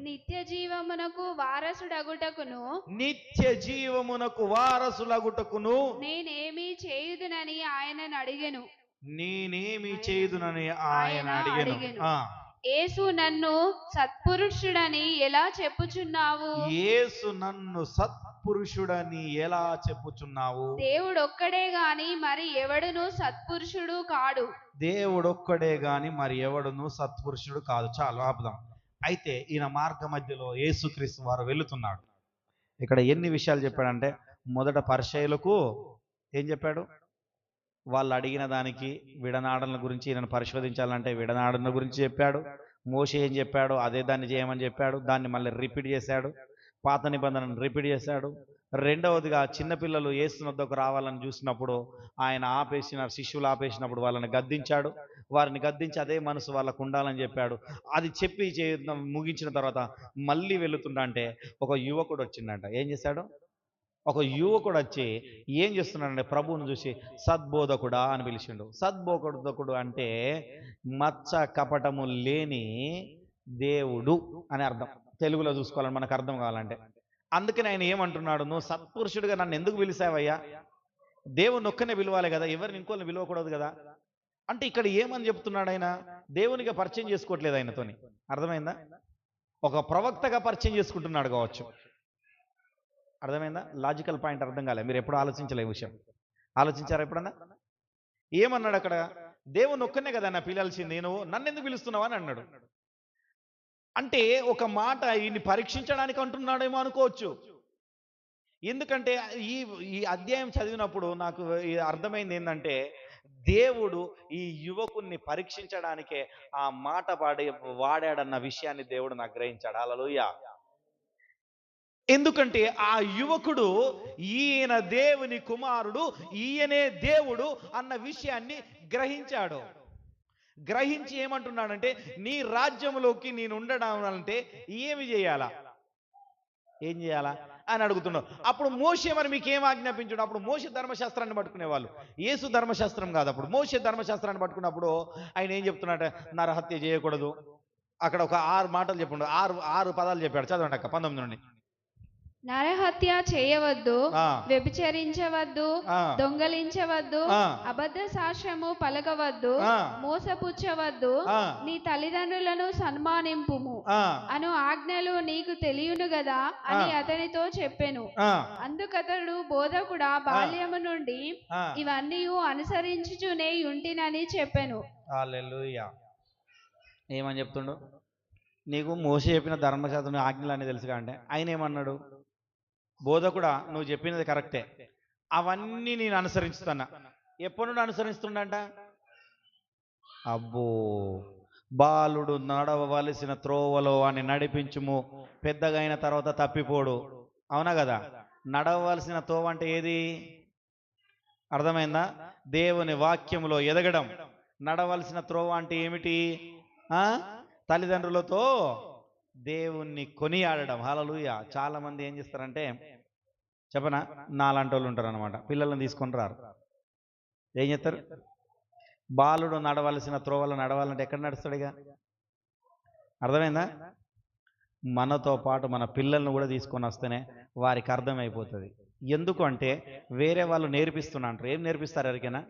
నిత్య జీవమునకు వారసుడగుటకును నిత్య జీవమునకు వారసులగుటకును నేనేమి చేయుదునని ఆయనను అడిగెను. నేనేమి చేయుదునని ఆయన అడిగెను. యేసు నన్ను సత్పురుషుడని ఎలా చెప్పుచున్నావు? యేసు నన్ను సత్పురుషుడని ఎలా చెప్పుచున్నావు? దేవుడొక్కడే గాని మరి ఎవడును సత్పురుషుడు కాడు. దేవుడొక్కడే గాని మరి ఎవడును సత్పురుషుడు కాదు. చాలు ఆపుదాం. అయితే ఈయన మార్గ మధ్యలో యేసుక్రీస్తు వారు వెళుతున్నాడు. ఇక్కడ ఎన్ని విషయాలు చెప్పాడంటే, మొదట పరిసయ్యులకు ఏం చెప్పాడు? వాళ్ళు అడిగిన దానికి విడనాడల గురించి ఈయనను పరిశోధించాలంటే విడనాడల గురించి చెప్పాడు. మోషే ఏం చెప్పాడు అదే దాన్ని చేయమని చెప్పాడు. దాన్ని మళ్ళీ రిపీట్ చేశాడు. పాత నిబంధనను రిపీట్ చేశాడు. రెండవదిగా చిన్నపిల్లలు యేసు వద్దకు రావాలని చూసినప్పుడు ఆయన శిష్యులు ఆపేసినప్పుడు వాళ్ళని గద్దించాడు. వారిని గద్దించి అదే మనసు వాళ్ళకు ఉండాలని చెప్పాడు. అది చెప్పి ముగించిన తర్వాత మళ్ళీ వెళుతుండ అంటే ఒక యువకుడు వచ్చిందంట. ఏం చేశాడు? ఒక యువకుడు వచ్చి ఏం చేస్తున్నాడంటే ప్రభువును చూసి సద్బోధకుడా అని పిలిచిండు. సద్బోధకుడు అంటే మచ్చ కపటము లేని దేవుడు అని అర్థం. తెలుగులో చూసుకోవాలని మనకు అర్థం కావాలంటే. అందుకని ఆయన ఏమంటున్నాడు? నువ్వు సత్పురుషుడిగా నన్ను ఎందుకు పిలిచావయ్యా? దేవుని ఒక్కనే పిలవాలి కదా, ఎవరిని ఇంకోని పిలవకూడదు కదా. అంటే ఇక్కడ ఏమని చెప్తున్నాడు ఆయన? దేవునిగా పరిచయం చేసుకోవట్లేదు ఆయనతోని. అర్థమైందా? ఒక ప్రవక్తగా పరిచయం చేసుకుంటున్నాడు కావచ్చు. అర్థమైందా? లాజికల్ పాయింట్ అర్థం కాలే. మీరు ఎప్పుడు ఆలోచించలే ఈ విషయం? ఆలోచించారా ఎప్పుడన్నా? ఏమన్నాడు అక్కడ? దేవుని ఒక్కనే కదా నా పిలాల్సింది, నువ్వు నన్ను ఎందుకు పిలుస్తున్నావా అని అన్నాడు. అంటే ఒక మాట ఈయన్ని పరీక్షించడానికి అంటున్నాడేమో అనుకోవచ్చు. ఎందుకంటే ఈ అధ్యాయం చదివినప్పుడు నాకు అర్థమైంది ఏంటంటే, దేవుడు ఈ యువకుణ్ణి పరీక్షించడానికే ఆ మాట వాడాడన్న విషయాన్ని దేవుడు నాకు గ్రహించాడు. హల్లెలూయా. ఎందుకంటే ఆ యువకుడు ఈయన దేవుని కుమారుడు, ఈయనే దేవుడు అన్న విషయాన్ని గ్రహించాడు. గ్రహించి ఏమంటున్నాడంటే, నీ రాజ్యంలోకి నేను ఉండడం అంటే ఏమి చేయాలా, ఏం చేయాలా అని అడుగుతున్నాడు. అప్పుడు మోషే మరి మీకు ఏం ఆజ్ఞాపించాడు? అప్పుడు మోషే ధర్మశాస్త్రాన్ని పట్టుకునేవాళ్ళు, యేసు ధర్మశాస్త్రం కాదు. అప్పుడు మోషే ధర్మశాస్త్రాన్ని పట్టుకున్నప్పుడు ఆయన ఏం చెప్తున్నాడంటే, నరహత్య చేయకూడదు. అక్కడ ఒక 6 మాటలు చెప్పండు, 6 పదాలు చెప్పాడు. చదవండి అక్క 19 నుండి. నరహత్య చేయవద్దు, వ్యభిచరించవద్దు, దొంగలించవద్దు, అబద్ధ సాక్ష్యము పలకవద్దు, మోసపుచ్చవద్దు, నీ తల్లిదండ్రులను సన్మానింపుము అను ఆజ్ఞలు నీకు తెలియను గదా అని అతనితో చెప్పెను. అందుకతడు బోధకుడా బాల్యము నుండి ఇవన్నీ అనుసరించుచునే ఉంటినని చెప్పెను. హల్లెలూయా. ఏమని చెప్తుండు? నీకు మోషే చెప్పిన ధర్మశాస్త్రం ఆజ్ఞలు అని తెలుసుగా అంటే ఆయన ఏమన్నాడు? బోధకుడా నువ్వు చెప్పినది కరెక్టే, అవన్నీ నేను అనుసరిస్తున్నా. ఎప్పటి నుండి అనుసరిస్తుండంట? అబ్బో, బాలుడు నడవవలసిన త్రోవలో అని నడిపించుము, పెద్దగా అయిన తర్వాత తప్పిపోడు. అవునా కదా? నడవవలసిన త్రోవ అంటే ఏది? అర్థమైందా? దేవుని వాక్యములో ఎదగడం. నడవలసిన త్రోవ అంటే ఏమిటి? తల్లిదండ్రులతో దేవుణ్ణి కొనియాడడం. హల్లెలూయా. చాలా మంది ఏం చేస్తారంటే చెప్పనా, నాలాంటి వాళ్ళు ఉంటారు అనమాట. పిల్లల్ని తీసుకొని రారు. ఏం చేస్తారు? బాలుడు నడవలసిన త్రోవలు నడవాలంటే ఎక్కడ నడుస్తాడు? ఇక అర్థమైందా? మనతో పాటు మన పిల్లల్ని కూడా తీసుకొని వస్తేనే వారికి అర్థమైపోతుంది. ఎందుకు అంటే వేరే వాళ్ళు నేర్పిస్తున్నారు. ఏం నేర్పిస్తారు ఎవరికైనా?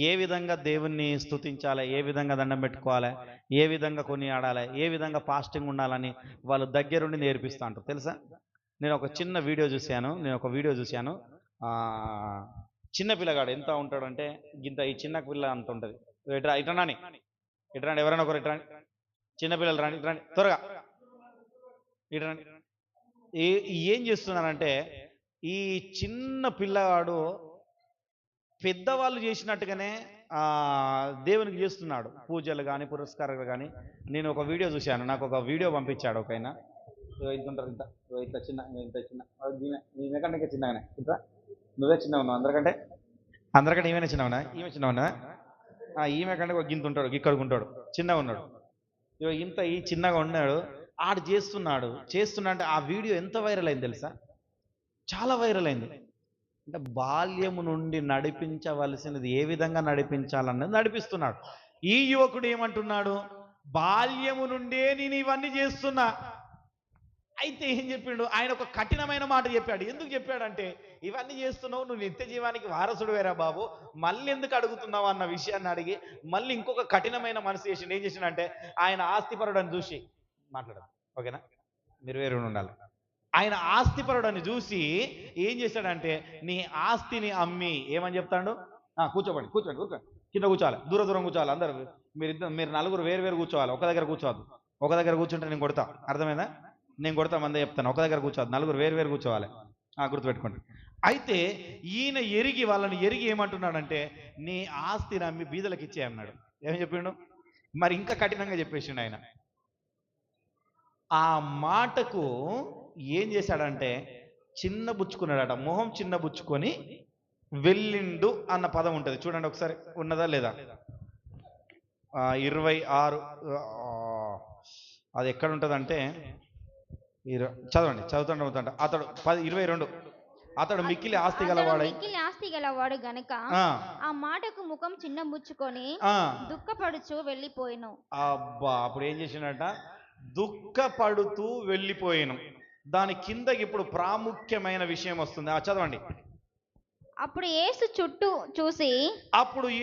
ఏ విధంగా దేవుణ్ణి స్తుతించాలి, ఏ విధంగా దండం పెట్టుకోవాలి, ఏ విధంగా కొనియాడాలి, ఏ విధంగా ఫాస్టింగ్ ఉండాలని వాళ్ళు దగ్గరుండి నేర్పిస్తూ ఉంటారు. తెలుసా? నేను ఒక చిన్న వీడియో చూశాను. చిన్న పిల్లగాడు ఎంత ఉంటాడంటే ఇంత, ఈ చిన్న పిల్ల అంత ఉంటుంది. ఇట్రాని ఎవరైనా ఒకరు ఇట్రాని, చిన్నపిల్లలు రాని, ఇట్రాని త్వరగా ఇట్రాని. ఏం చేస్తున్నారంటే ఈ చిన్న పిల్లవాడు పెద్దవాళ్ళు చేసినట్టుగానే దేవునికి చేస్తున్నాడు. పూజలు కానీ పురస్కారాలు కానీ. నేను ఒక వీడియో చూశాను, నాకు ఒక వీడియో పంపించాడు ఒక ఆయన. ఇంత ఉంటారు, ఇంత చిన్న ఈమెకంటే చిన్నగానే. ఇంత నువ్వే చిన్న ఉన్నావు అందరికంటే ఈమెనే చిన్నవనా? ఈమె చిన్నవనా? ఈమె కంటే ఒక గింత ఉంటాడు, ఇక్కడికి ఉంటాడు, చిన్నగా ఉన్నాడు. ఇంత ఈ చిన్నగా ఉన్నాడు, ఆడు చేస్తున్నా అంటే ఆ వీడియో ఎంత వైరల్ అయింది తెలుసా? చాలా వైరల్ అయింది. అంటే బాల్యము నుండి నడిపించవలసినది ఏ విధంగా నడిపించాలన్నది నడిపిస్తున్నాడు. ఈ యువకుడు ఏమంటున్నాడు? బాల్యము నుండే నేను ఇవన్నీ చేస్తున్నా. అయితే ఏం చెప్పిండు? ఆయన ఒక కఠినమైన మాట చెప్పాడు. ఎందుకు చెప్పాడంటే, ఇవన్నీ చేస్తున్నావు, నువ్వు నిత్య జీవానికి వారసుడు వేరా బాబు, మళ్ళీ ఎందుకు అడుగుతున్నావు అన్న విషయాన్ని అడిగి మళ్ళీ ఇంకొక కఠినమైన మనసు చేసిండు. ఏం చేసిండంటే, ఆయన ఆస్తిపరుడని చూసి మాట్లాడదు, ఓకేనా? మీరు వేరే ఉండాలి. ఆయన ఆస్తిపరుడని చూసి ఏం చేశాడంటే, నీ ఆస్తిని అమ్మి ఏమని చెప్తాడు? కూర్చోండి కింద కూర్చోవాలి, దూరం కూర్చోవాలి. అందరు మీరు నలుగురు వేరు కూర్చోవాలి, ఒక దగ్గర కూర్చోవద్దు. ఒక దగ్గర కూర్చుంటే నేను కొడతా, అర్థమైందా? నేను కొడతా, మందే చెప్తాను. ఒక దగ్గర కూర్చోవద్దు, నలుగురు వేరు కూర్చోవాలి. గుర్తుపెట్టుకోండి. అయితే ఈయన వాళ్ళని ఎరిగి ఏమంటున్నాడంటే, నీ ఆస్తిని అమ్మి బీదలకు ఇచ్చే అన్నాడు. ఏమని చెప్పిండు? మరి ఇంకా కఠినంగా చెప్పేసిండు ఆయన. ఆ మాటకు ఏం చేశాడంటే చిన్నబుచ్చుకున్నాడట, మొహం చిన్నబుచ్చుకొని వెళ్ళిండు అన్న పదం ఉంటుంది చూడండి ఒకసారి, ఉన్నదా లేదా? 26 అది ఎక్కడ ఉంటుందంటే, చదువుతుంట అతడు 22 అతడు మిక్కిలి ఆస్తి గలవాడు గనక ఆ మాటకు ముఖం చిన్నబుచ్చుకొని దుఃఖపడుచు వెళ్ళిపోయాను. అబ్బా, అప్పుడు ఏం చేసినట? దుఃఖపడుతూ వెళ్ళిపోయాను. దాని కిందకి ఇప్పుడు ప్రాముఖ్యమైన విషయం వస్తుంది. చదవండి. అప్పుడు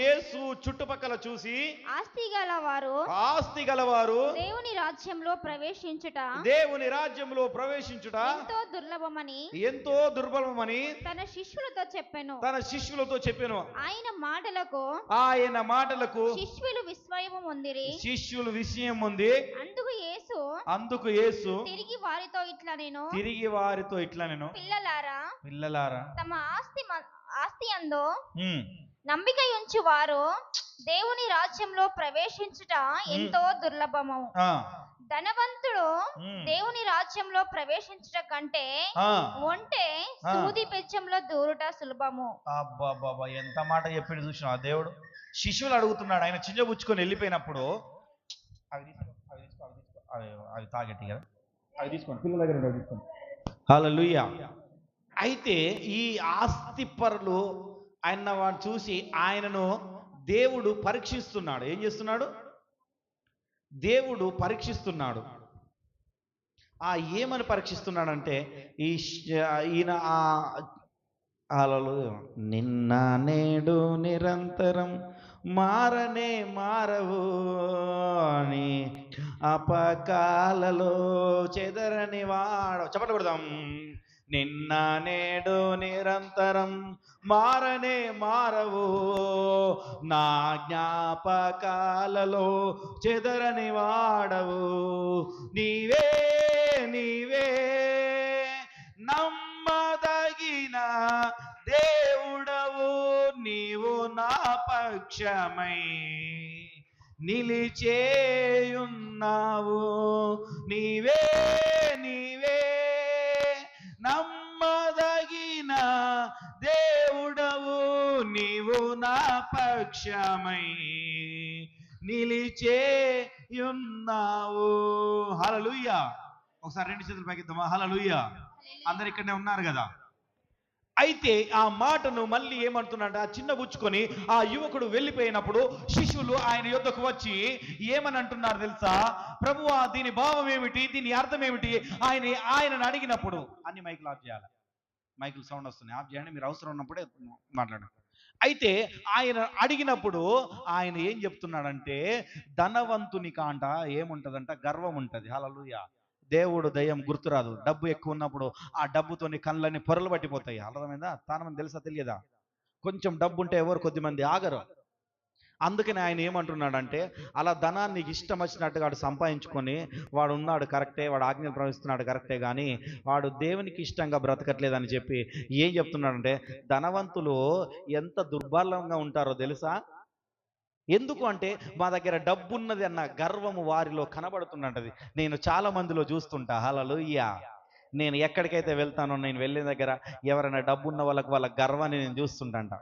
యేసు చుట్టుపక్కల చూసి ఆస్తి గలవారు దేవుని రాజ్యంలో ప్రవేశించుట ఎంతో దుర్లభమని తన శిష్యులతో చెప్పెను. ఆయన మాటలకు శిష్యులు విస్మయం ఉంది. అందుకు యేసు తిరిగి వారితో ఇట్లా నేను పిల్లలారా తమ ఆస్తి యందు నమ్మిక ఉంచు వారు దేవుని రాజ్యంలో ప్రవేశించుట ఎంతో దుర్లభము. ధనవంతుడు దేవుని రాజ్యంలో ప్రవేశించుట కంటే ఒంటె సూది పెచ్చంలో దూరుట సులభము. అబ్బాబాబా, ఎంత మాట చెప్పాడు చూసినా దేవుడు. శిష్యులు అడుగుతున్నాడు, ఆయన చింజబుచ్చుకొని వెళ్ళిపోయినప్పుడు అవి తాగెట్టి కదా, అవి తీసుకోండి, పిల్లల దగ్గర తీసుకోండి. హల్లెలూయా. అయితే ఈ ఆస్తిపరులు ఆయన వాడు చూసి ఆయనను దేవుడు పరీక్షిస్తున్నాడు. ఏం చేస్తున్నాడు? దేవుడు పరీక్షిస్తున్నాడు. ఏమని పరీక్షిస్తున్నాడంటే, ఈయన నిన్న నేడు నిరంతరం మారవు అని అపకాలలో చెదరని వాడు. చెప్పట్లు కొడదాం. నిన్న నేడు నిరంతరం మారవు నా జ్ఞాపకాలలో చెదరని వాడవు. నీవే నమ్మదగిన దేవుడవు, నీవు నా పక్షమై నిలిచేయున్నావు. నీవే నమ్మదగిన దేవుడవు, నీవు నా పక్షమై నిలిచేయున్నావు. హల్లెలూయా. ఒకసారి రెండు చేతులు పైకిద్దామా? హల్లెలూయా. అందరు ఇక్కడనే ఉన్నారు కదా. అయితే ఆ మాటను మళ్ళీ ఏమంటున్నాడు, ఆ చిన్న గుచ్చుకొని ఆ యువకుడు వెళ్ళిపోయినప్పుడు శిష్యులు ఆయన యొద్దకు వచ్చి ఏమని అంటున్నారు తెలుసా? ప్రభువా, దీని భావం ఏమిటి, దీని అర్థం ఏమిటి? ఆయనను అడిగినప్పుడు, అన్ని మైకులు ఆఫ్ చేయాలి, మైకులు సౌండ్ వస్తుంది, ఆఫ్ చేయండి, మీరు అవసరం ఉన్నప్పుడే మాట్లాడండి. అయితే ఆయన అడిగినప్పుడు ఆయన ఏం చెప్తున్నాడంటే, ధనవంతుని కాంట ఏముంటదంట? గర్వం ఉంటది. హల్లెలూయా. దేవుడు దయ్యం గుర్తురాదు. డబ్బు ఎక్కువ ఉన్నప్పుడు ఆ డబ్బుతోని కళ్ళని పొరలు పట్టిపోతాయి. అర్థమైందా? చాలా మంది తెలుసా తెలియదా? కొంచెం డబ్బు ఉంటే ఎవరు కొద్దిమంది ఆగరు. అందుకని ఆయన ఏమంటున్నాడంటే, అలా ధనాన్ని నీకు ఇష్టం వచ్చినట్టుగా వాడు సంపాదించుకొని వాడు ఉన్నాడు కరెక్టే, వాడు ఆజ్ఞలు ప్రవహిస్తున్నాడు కరెక్టే, కానీ వాడు దేవునికి ఇష్టంగా బ్రతకట్లేదని చెప్పి ఏం చెప్తున్నాడంటే, ధనవంతులు ఎంత దుర్బలంగా ఉంటారో తెలుసా? ఎందుకు అంటే మా దగ్గర డబ్బు ఉన్నది అన్న గర్వము వారిలో కనబడుతున్నది. నేను చాలా మందిలో చూస్తుంటా. హల్లెలూయా. నేను ఎక్కడికైతే వెళ్తానో, నేను వెళ్ళిన దగ్గర ఎవరైనా డబ్బు ఉన్న వాళ్ళ గర్వాన్ని నేను చూస్తుంటంట.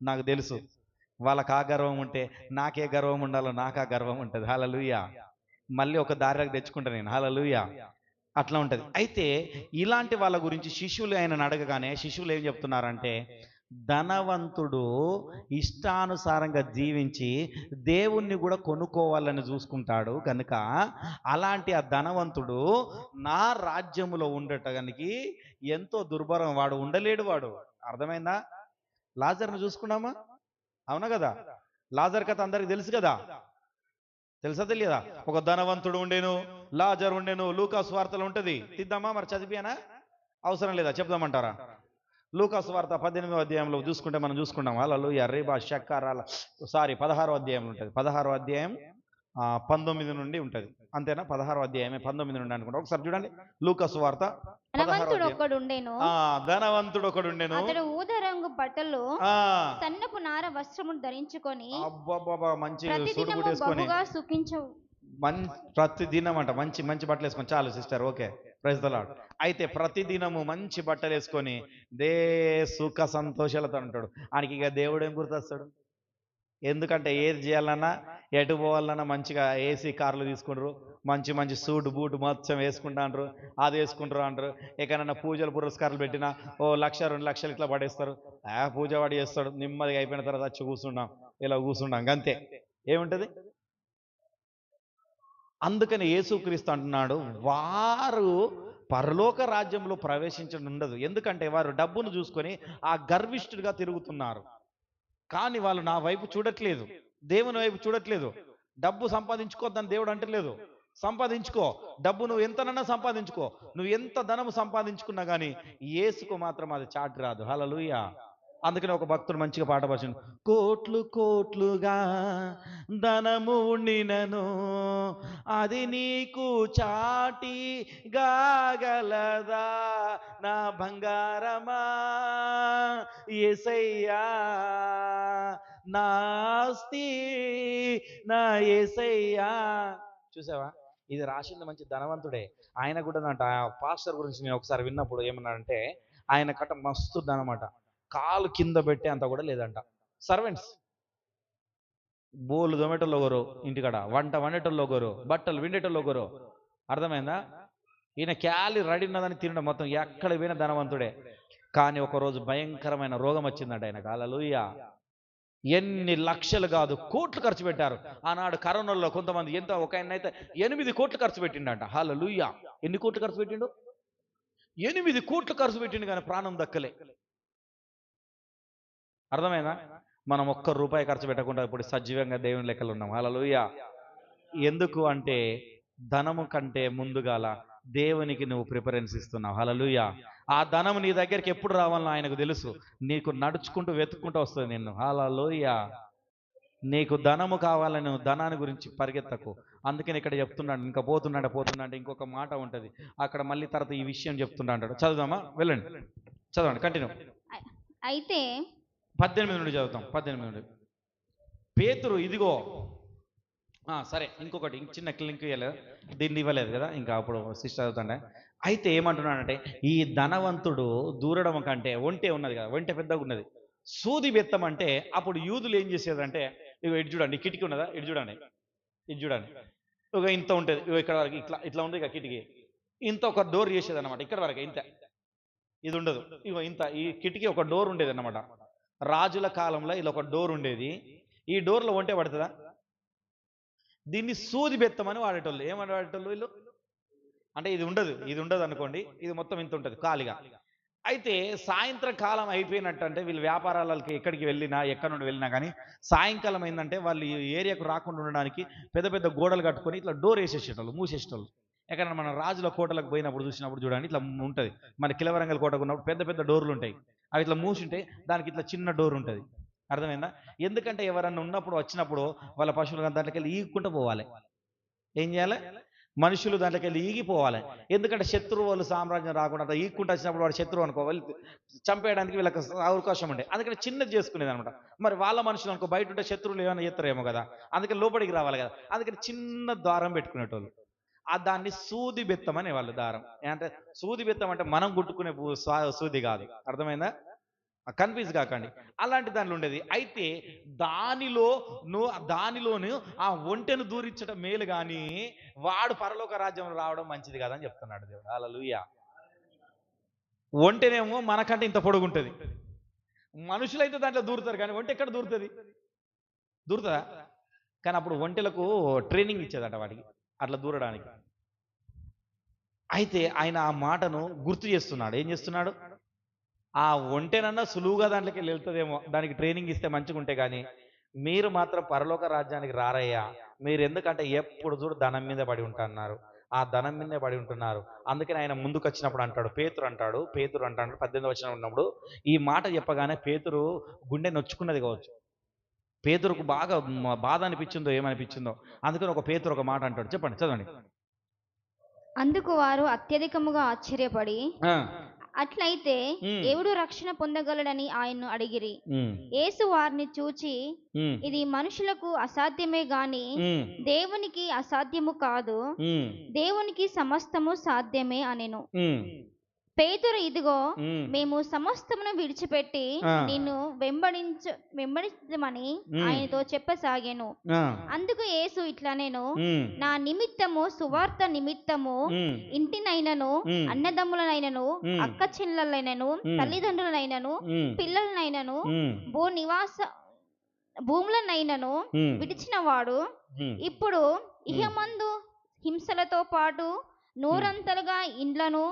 నాకు తెలుసు వాళ్ళకి ఆ గర్వం ఉంటే నాకే గర్వం ఉండాలో నాకు ఆ గర్వం ఉంటుంది. హల్లెలూయా. మళ్ళీ ఒక దారిలోకి తెచ్చుకుంటా నేను. హల్లెలూయా. అట్లా ఉంటది. అయితే ఇలాంటి వాళ్ళ గురించి శిష్యులు ఆయనను అడగగానే శిష్యులు ఏం చెప్తున్నారంటే, ధనవంతుడు ఇష్టానుసారంగా జీవించి దేవుణ్ణి కూడా కొనుక్కోవాలని చూసుకుంటాడు కనుక అలాంటి ఆ ధనవంతుడు నా రాజ్యములో ఉండటానికి ఎంతో దుర్భరం, వాడు ఉండలేడు. వాడు అర్థమైందా? లాజర్ను చూసుకున్నామా? అవునా కదా? లాజర్ కథ అందరికి తెలుసు కదా. తెలుసా తెలియదా? ఒక ధనవంతుడు ఉండేను, లాజర్ ఉండేను. లూకా సువార్తలో ఉంటది. తిద్దామా? మరి చదివానా? అవసరం లేదా? చెప్దామంటారా? లూకా సువార్త 18వ అధ్యాయంలో చూసుకుంటే మనం చూసుకుంటాం. హల్లెలూయా. రేబా షక్కారాల 16వ అధ్యాయంలో ఉంటుంది. 16వ అధ్యాయం 19 నుండి ఉంటుంది. అంతేనా? 16వ అధ్యాయమే 19 నుండి అనుకుంటా. ఒకసారి చూడండి లూకా సువార్త. ధనవంతుడు ఒకడుండెను. ధనవంతుడు ఒకడుండెను. అతడు ఊదా రంగు బట్టలు సన్నపు నార వస్త్రమును ధరించుకొని మంచి ప్రతిదినము బహుగా సుఖించు. ప్రతిదినం అంట మంచి మంచి బట్టలు వేసుకొని. చాలు sister, okay, praise the lord. అయితే ప్రతిదినము మంచి బట్టలు వేసుకొని సుఖ సంతోషాలతో ఉంటాడు. ఆయనకి ఇక దేవుడు ఏం గుర్తొస్తాడు? ఎందుకంటే ఏది చేయాలన్నా, ఎటు పోవాలన్నా మంచిగా ఏసీ కార్లు తీసుకుంటారు, మంచి మంచి సూట్ బూట్ మొత్తం వేసుకుంటాండ్రు, అది వేసుకుంటారు అంటారు. ఎక్కడన్నా పూజలు పురస్కారాలు పెట్టినా 1,00,000 2,00,000 ఇట్లా పడేస్తారు. పూజ వాడు చేస్తాడు, నెమ్మదిగా అయిపోయిన తర్వాత వచ్చి కూర్చుంటాం, ఇలా కూర్చుంటాం, అంతే. ఏముంటది? అందుకని యేసుక్రీస్తు అంటున్నాడు, వారు పరలోక రాజ్యంలో ప్రవేశించడం ఉండదు. ఎందుకంటే వారు డబ్బును చూసుకొని ఆ గర్విష్ఠుడిగా తిరుగుతున్నారు. కానీ వాళ్ళు నా వైపు చూడట్లేదు, దేవుని వైపు చూడట్లేదు. డబ్బు సంపాదించుకోవద్దని దేవుడు అంటలేదు. సంపాదించుకో, డబ్బు నువ్వు ఎంతనన్నా సంపాదించుకో, నువ్వు ఎంత ధనము సంపాదించుకున్నా కానీ యేసుకు మాత్రం అది చాటి రాదు. హల్లెలూయా. అందుకని ఒక భక్తుడు మంచిగా పాట పాడాడు. కోట్లు కోట్లుగా ధనము ఉండినను అది నీకు చాటి గాగలదా నా బంగారమా యేసయ్యా, నా ఆస్తి నా యేసయ్యా. చూసావా? ఇది రాసింది మంచి ధనవంతుడే. ఆయన కూడా అంట, పాస్టర్ గురించి నేను ఒకసారి విన్నప్పుడు ఏమన్నాడంటే, ఆయన కట్ట మస్తు ధనమాట, కాలు కింద పెట్టే అంత కూడా లేదంట. సర్వెంట్స్ బోలు దొమేటోళ్ళు ఒకరు, ఇంటికాడ వంట వండేటోళ్ళు ఒకరు, బట్టలు విండేటోళ్ళు ఒకరు. అర్థమైందా? ఈయన క్యాలీ రెడీ ఉన్నదని తినడం మొత్తం ఎక్కడ పోయిన ధనవంతుడే. కానీ ఒకరోజు భయంకరమైన రోగం వచ్చిందంట ఆయనకు. హల్లెలూయా. ఎన్ని లక్షలు కాదు కోట్లు ఖర్చు పెట్టారు. ఆనాడు కరోనాలో కొంతమంది ఎంత, ఒక ఆయన అయితే 8 కోట్లు ఖర్చు పెట్టిండంట. హల్లెలూయా. ఎన్ని కోట్లు ఖర్చు పెట్టిండు? 8 కోట్లు ఖర్చు పెట్టిండు, కానీ ప్రాణం దక్కలే. అర్థమైందా? మనం ఒక్క రూపాయి ఖర్చు పెట్టకుండా ఇప్పుడు సజీవంగా దేవుని లెక్కలు ఉన్నాం. హల్లెలూయా. ఎందుకు అంటే ధనము కంటే ముందుగాల దేవునికి నువ్వు ప్రిఫరెన్స్ ఇస్తున్నావు. హల్లెలూయా. ఆ ధనము నీ దగ్గరికి ఎప్పుడు రావాలని ఆయనకు తెలుసు. నీకు నడుచుకుంటూ వెతుక్కుంటూ వస్తుంది నిన్ను. హల్లెలూయా. నీకు ధనము కావాలని నువ్వు ధనాన్ని గురించి పరిగెత్తకు. అందుకని ఇక్కడ చెప్తున్నాడు, ఇంకా పోతున్నాడు ఇంకొక మాట ఉంటుంది అక్కడ, మళ్ళీ తర్వాత ఈ విషయం చెప్తున్నా అంటాడు. చదువుదామా? వెళ్ళండి, చదవండి, కంటిన్యూ. అయితే 18 నుండి చదువుతాం. 18 నుండి. పేతురు ఇదిగో, సరే ఇంకొకటి చిన్న లింక్ ఇవ్వలేదు, దీన్ని ఇవ్వలేదు కదా, ఇంకా అప్పుడు సిస్టర్ చదువుతాండే. అయితే ఏమంటున్నాడంటే, ఈ ధనవంతుడు దూరడం కంటే ఒంటె ఉన్నది కదా, ఒంటె పెద్దగా ఉన్నది, సూది బెత్తం అంటే అప్పుడు యూదులు ఏం చేసేదంటే, ఇటు చూడండి కిటికీ ఉన్నదా, ఇటు చూడండి, ఇది చూడండి, ఒక ఇంత ఉంటుంది, ఇగో ఇక్కడ వరకు ఇట్లా ఇట్లా ఉంది ఇక కిటికీ, ఇంత ఒక డోర్ చేసేది అనమాట, ఇక్కడ వరకు ఇంత, ఇది ఉండదు, ఇగో ఇంత ఈ కిటికీ ఒక డోర్ ఉండేది అనమాట. రాజుల కాలంలో ఇలా ఒక డోర్ ఉండేది. ఈ డోర్లో ఒంటే పడుతుందా? దీన్ని సూది బెత్తమని వాడేటోళ్ళు. ఏమని వాడేటోళ్ళు వీళ్ళు అంటే ఇది ఉండదు అనుకోండి, ఇది మొత్తం ఇంత ఉంటుంది ఖాళీగా. అయితే సాయంత్రం కాలం అయిపోయినట్టు అంటే వీళ్ళు వ్యాపారాలకి ఎక్కడికి వెళ్ళినా ఎక్కడి నుండి వెళ్ళినా కానీ సాయంకాలం అయిందంటే వాళ్ళు ఈ ఏరియాకు రాకుండా ఉండడానికి పెద్ద పెద్ద గోడలు కట్టుకొని ఇట్లా డోర్ వేసేసేటోళ్ళు, మూసేసేటోళ్ళు. ఎక్కడైనా మన రాజుల కోటలకు పోయినప్పుడు చూసినప్పుడు చూడండి, ఇట్లా ఉంటుంది. మన కిలవరంగల్ కోటకు ఉన్నప్పుడు పెద్ద పెద్ద డోర్లు ఉంటాయి, అవి ఇట్లా మూసి ఉంటాయి, దానికి ఇట్లా చిన్న డోర్ ఉంటుంది. అర్థమైందా? ఎందుకంటే ఎవరన్నా ఉన్నప్పుడు వచ్చినప్పుడు వాళ్ళ పశువులు దాంట్లోకి వెళ్ళి ఈగుకుంటూ పోవాలి. ఏం చేయాలి? మనుషులు దాంట్లోకి వెళ్ళి ఈగిపోవాలి. ఎందుకంటే శత్రువులు సామ్రాజ్యం రాకుండా ఈక్కుంటూ వచ్చినప్పుడు వాడు శత్రువు అనుకో వాళ్ళు చంపేయడానికి వీళ్ళకి అవకాశం ఉండే, అందుకని చిన్నది చేసుకునేది అనమాట. మరి వాళ్ళ మనుషులు అనుకో బయట ఉంటే శత్రువులు ఏమైనా చేస్తారేమో కదా, అందుకని లోపలికి రావాలి కదా, అందుకని చిన్న ద్వారం పెట్టుకునేటోళ్ళు. దాన్ని సూది బెత్తం అనేవాళ్ళు. దారం అంటే సూది బెత్తం అంటే మనం గుట్టుకునే సూది కాదు. అర్థమైందా? కన్ఫ్యూజ్ కాకండి. అలాంటి దానిలో ఉండేది. అయితే దానిలోను ఆ ఒంటెను దూరించడం మేలు కానీ వాడు పరలోక రాజ్యం రావడం మంచిది కాదని చెప్తున్నాడు దేవుడు. హల్లెలూయా. ఒంటెనేమో మనకంటే ఇంత పొడుగుంటుంది, మనుషులైతే దాంట్లో దూరుతారు కానీ ఒంటె ఎక్కడ దూరుతుందా? కానీ అప్పుడు ఒంటెలకు ట్రైనింగ్ ఇచ్చేదట వాడికి అట్లా దూరడానికి. అయితే ఆయన ఆ మాటను గుర్తు చేస్తున్నాడు. ఏం చేస్తున్నాడు? ఆ ఒంటెనన్నా సులువుగా దాంట్లోకి వెళ్తుందేమో, దానికి ట్రైనింగ్ ఇస్తే మంచిగా ఉంటే, కానీ మీరు మాత్రం పరలోక రాజ్యానికి రారయ్యా. మీరు ఎందుకంటే ఎప్పుడు చూడు ధనం మీద పడి ఉంటున్నారు, ఆ ధనం మీదే పడి ఉంటున్నారు. అందుకని ఆయన ముందుకు వచ్చినప్పుడు అంటాడు, పేతురు అంటాడు 18వ వచనం ఉన్నప్పుడు ఈ మాట చెప్పగానే పేతురు గుండె నొచ్చుకున్నది కావచ్చు. పేతురుకు బాగా బాధ అనిపించిందో ఏమనిపించిందో, అందుకని పేతురు ఒక మాట అంటాడు. చెప్పండి, చదవండి. అందుకు వారు అత్యధికముగా ఆశ్చర్యపడి, అట్లయితే ఎవడు రక్షణ పొందగలడని ఆయన్ను అడిగిరి. యేసు వారిని చూచి, ఇది మనుషులకు అసాధ్యమే గాని దేవునికి అసాధ్యము కాదు, దేవునికి సమస్తము సాధ్యమే అనెను. పేతురు, ఇదిగో మేము సమస్తమును విడిచిపెట్టి నిన్ను వెంబడించమని ఆయనతో చెప్పసాగాను. అందుకు యేసు ఇట్లా, నేను నా నిమిత్తము సువార్త నిమిత్తము ఇంటినైనను అన్నదమ్ములనైనను అక్క చెల్లెలైనను తల్లిదండ్రులనైనను పిల్లలనైనను భూములనైనను విడిచిన వాడు ఇప్పుడు ఇహమందు హింసలతో పాటు నూరంతలుగా ఇండ్లను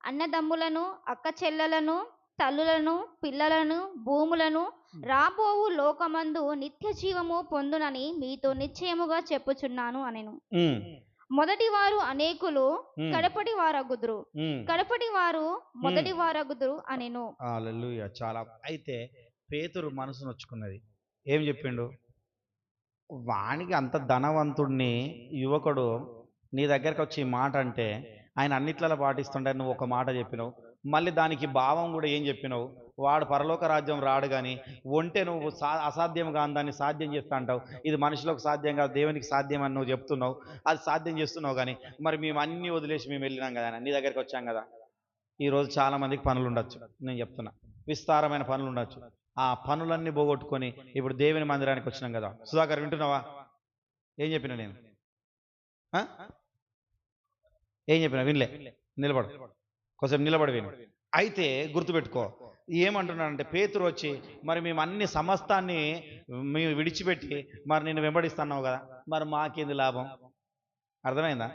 అన్నదమ్ములను అక్క చెల్లెలను తల్లులను పిల్లలను భూములను రాబోవు లోకమందు నిత్య జీవము పొందునని మీతో నిశ్చయముగా చెప్పుచున్నాను అనెను. మొదటి వారు అనేకులు కడపటి వారగుదురు, కడపటి వారు మొదటి వారగుదురు అనెను. హల్లెలూయా. చాలా. అయితే పేతురు మనసు నొచ్చుకున్నది. ఏం చెప్పిండు? వానికి అంత ధనవంతుడిని యువకుడు నీ దగ్గరకు వచ్చి మాట అంటే ఆయన అన్నిట్లలో పాటిస్తుంటే నువ్వు ఒక మాట చెప్పినావు, మళ్ళీ దానికి భావం కూడా ఏం చెప్పినావు? వాడు పరలోక రాజ్యం రాడు కానీ ఒంటే నువ్వు అసాధ్యం కాని దాన్ని సాధ్యం చేస్తా అంటావు. ఇది మనుషులకు సాధ్యం కాదు, దేవునికి సాధ్యం అని నువ్వు చెప్తున్నావు, అది సాధ్యం చేస్తున్నావు. కానీ మరి మేము అన్నీ వదిలేసి మేము వెళ్ళినాం కదా, నీ దగ్గరికి వచ్చాం కదా. ఈరోజు చాలా మందికి పనులు ఉండొచ్చు, నేను చెప్తున్నా, విస్తారమైన పనులు ఉండొచ్చు. ఆ పనులన్నీ పోగొట్టుకొని ఇప్పుడు దేవుని మందిరానికి వచ్చినాం కదా. సుధాకర్ వింటున్నావా? ఏం చెప్పినా నేను? ఏం చెప్పినా వినలే? నిలబడు, కొంచెం నిలబడి విను. అయితే గుర్తుపెట్టుకో, ఏమంటున్నాడంటే పేతురు వచ్చి, మరి మేము అన్ని సమస్తాన్ని మేము విడిచిపెట్టి మరి నిన్ను వెంబడిస్తున్నావు కదా, మరి మాకేంది లాభం? అర్థమైందా?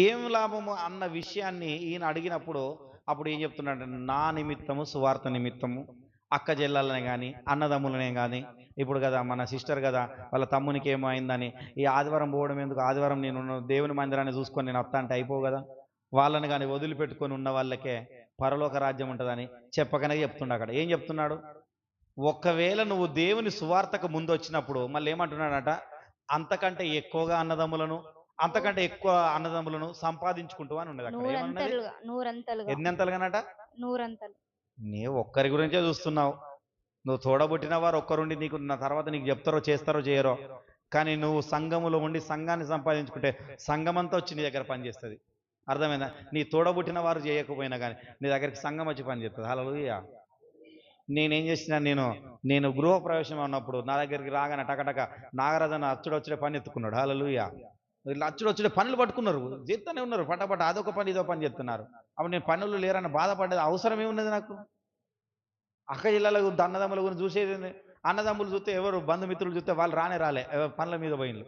ఏం లాభము అన్న విషయాన్ని ఈయన అడిగినప్పుడు అప్పుడు ఏం చెప్తున్నాడు? నా నిమిత్తము సువార్త నిమిత్తము అక్క చెల్లెలనే కానీ అన్నదమ్ములనే కానీ, ఇప్పుడు కదా మన సిస్టర్ కదా వాళ్ళ తమ్మునికి ఏమో అయిందని ఈ ఆదివారం పోవడం ఎందుకు, ఆదివారం నేను దేవుని మందిరాన్ని చూసుకొని నేను వస్తా అంటే అయిపోవు కదా. వాళ్ళని కానీ వదిలిపెట్టుకొని ఉన్న వాళ్ళకే పరలోక రాజ్యం ఉంటుందని చెప్పకనే చెప్తుండ. అక్కడ ఏం చెప్తున్నాడు? ఒకవేళ నువ్వు దేవుని సువార్తకు ముందు వచ్చినప్పుడు మళ్ళీ ఏమంటున్నాడట? అంతకంటే ఎక్కువగా అన్నదమ్ములను అంతకంటే ఎక్కువ అన్నదమ్ములను సంపాదించుకుంటూ అని ఉన్నది అక్కడ. ఎన్నంతలుగానట? 100. నీవు ఒక్కరి గురించే చూస్తున్నావు. నువ్వు తోడబుట్టిన వారు ఒక్కరుండి నీకు నా తర్వాత నీకు చెప్తారో చేస్తారో చేయరో, కానీ నువ్వు సంఘములో ఉండి సంఘాన్ని సంపాదించుకుంటే సంఘమంతా వచ్చి నీ దగ్గర పనిచేస్తుంది. అర్థమైందా? నీ తోడబుట్టిన వారు చేయకపోయినా కానీ నీ దగ్గరికి సంఘం వచ్చి పనిచేస్తుంది. హల్లెలూయా. నేనేం చేసిన, నేను గృహప్రవేశం ఉన్నప్పుడు నా దగ్గరికి రాగానే టకటక నాగరాజన అచ్చుడొచ్చుడే పని ఎత్తుకున్నాడు. హల్లెలూయా. ఇట్లా అచ్చుడొచ్చుడే పనులు పట్టుకున్నారు, చేస్తూనే ఉన్నారు, పటపట అదొక పని ఇదో పని చేస్తున్నారు. అప్పుడు నేను పనులు లేరని బాధపడ్డది అవసరం ఏమున్నది నాకు? అక్క జిల్లాల అన్నదమ్ముల గురించి చూసేది ఏంది? అన్నదమ్ములు చూస్తే ఎవరు, బంధుమిత్రులు చూస్తే వాళ్ళు రాలే పనుల మీద పోయిన్లు.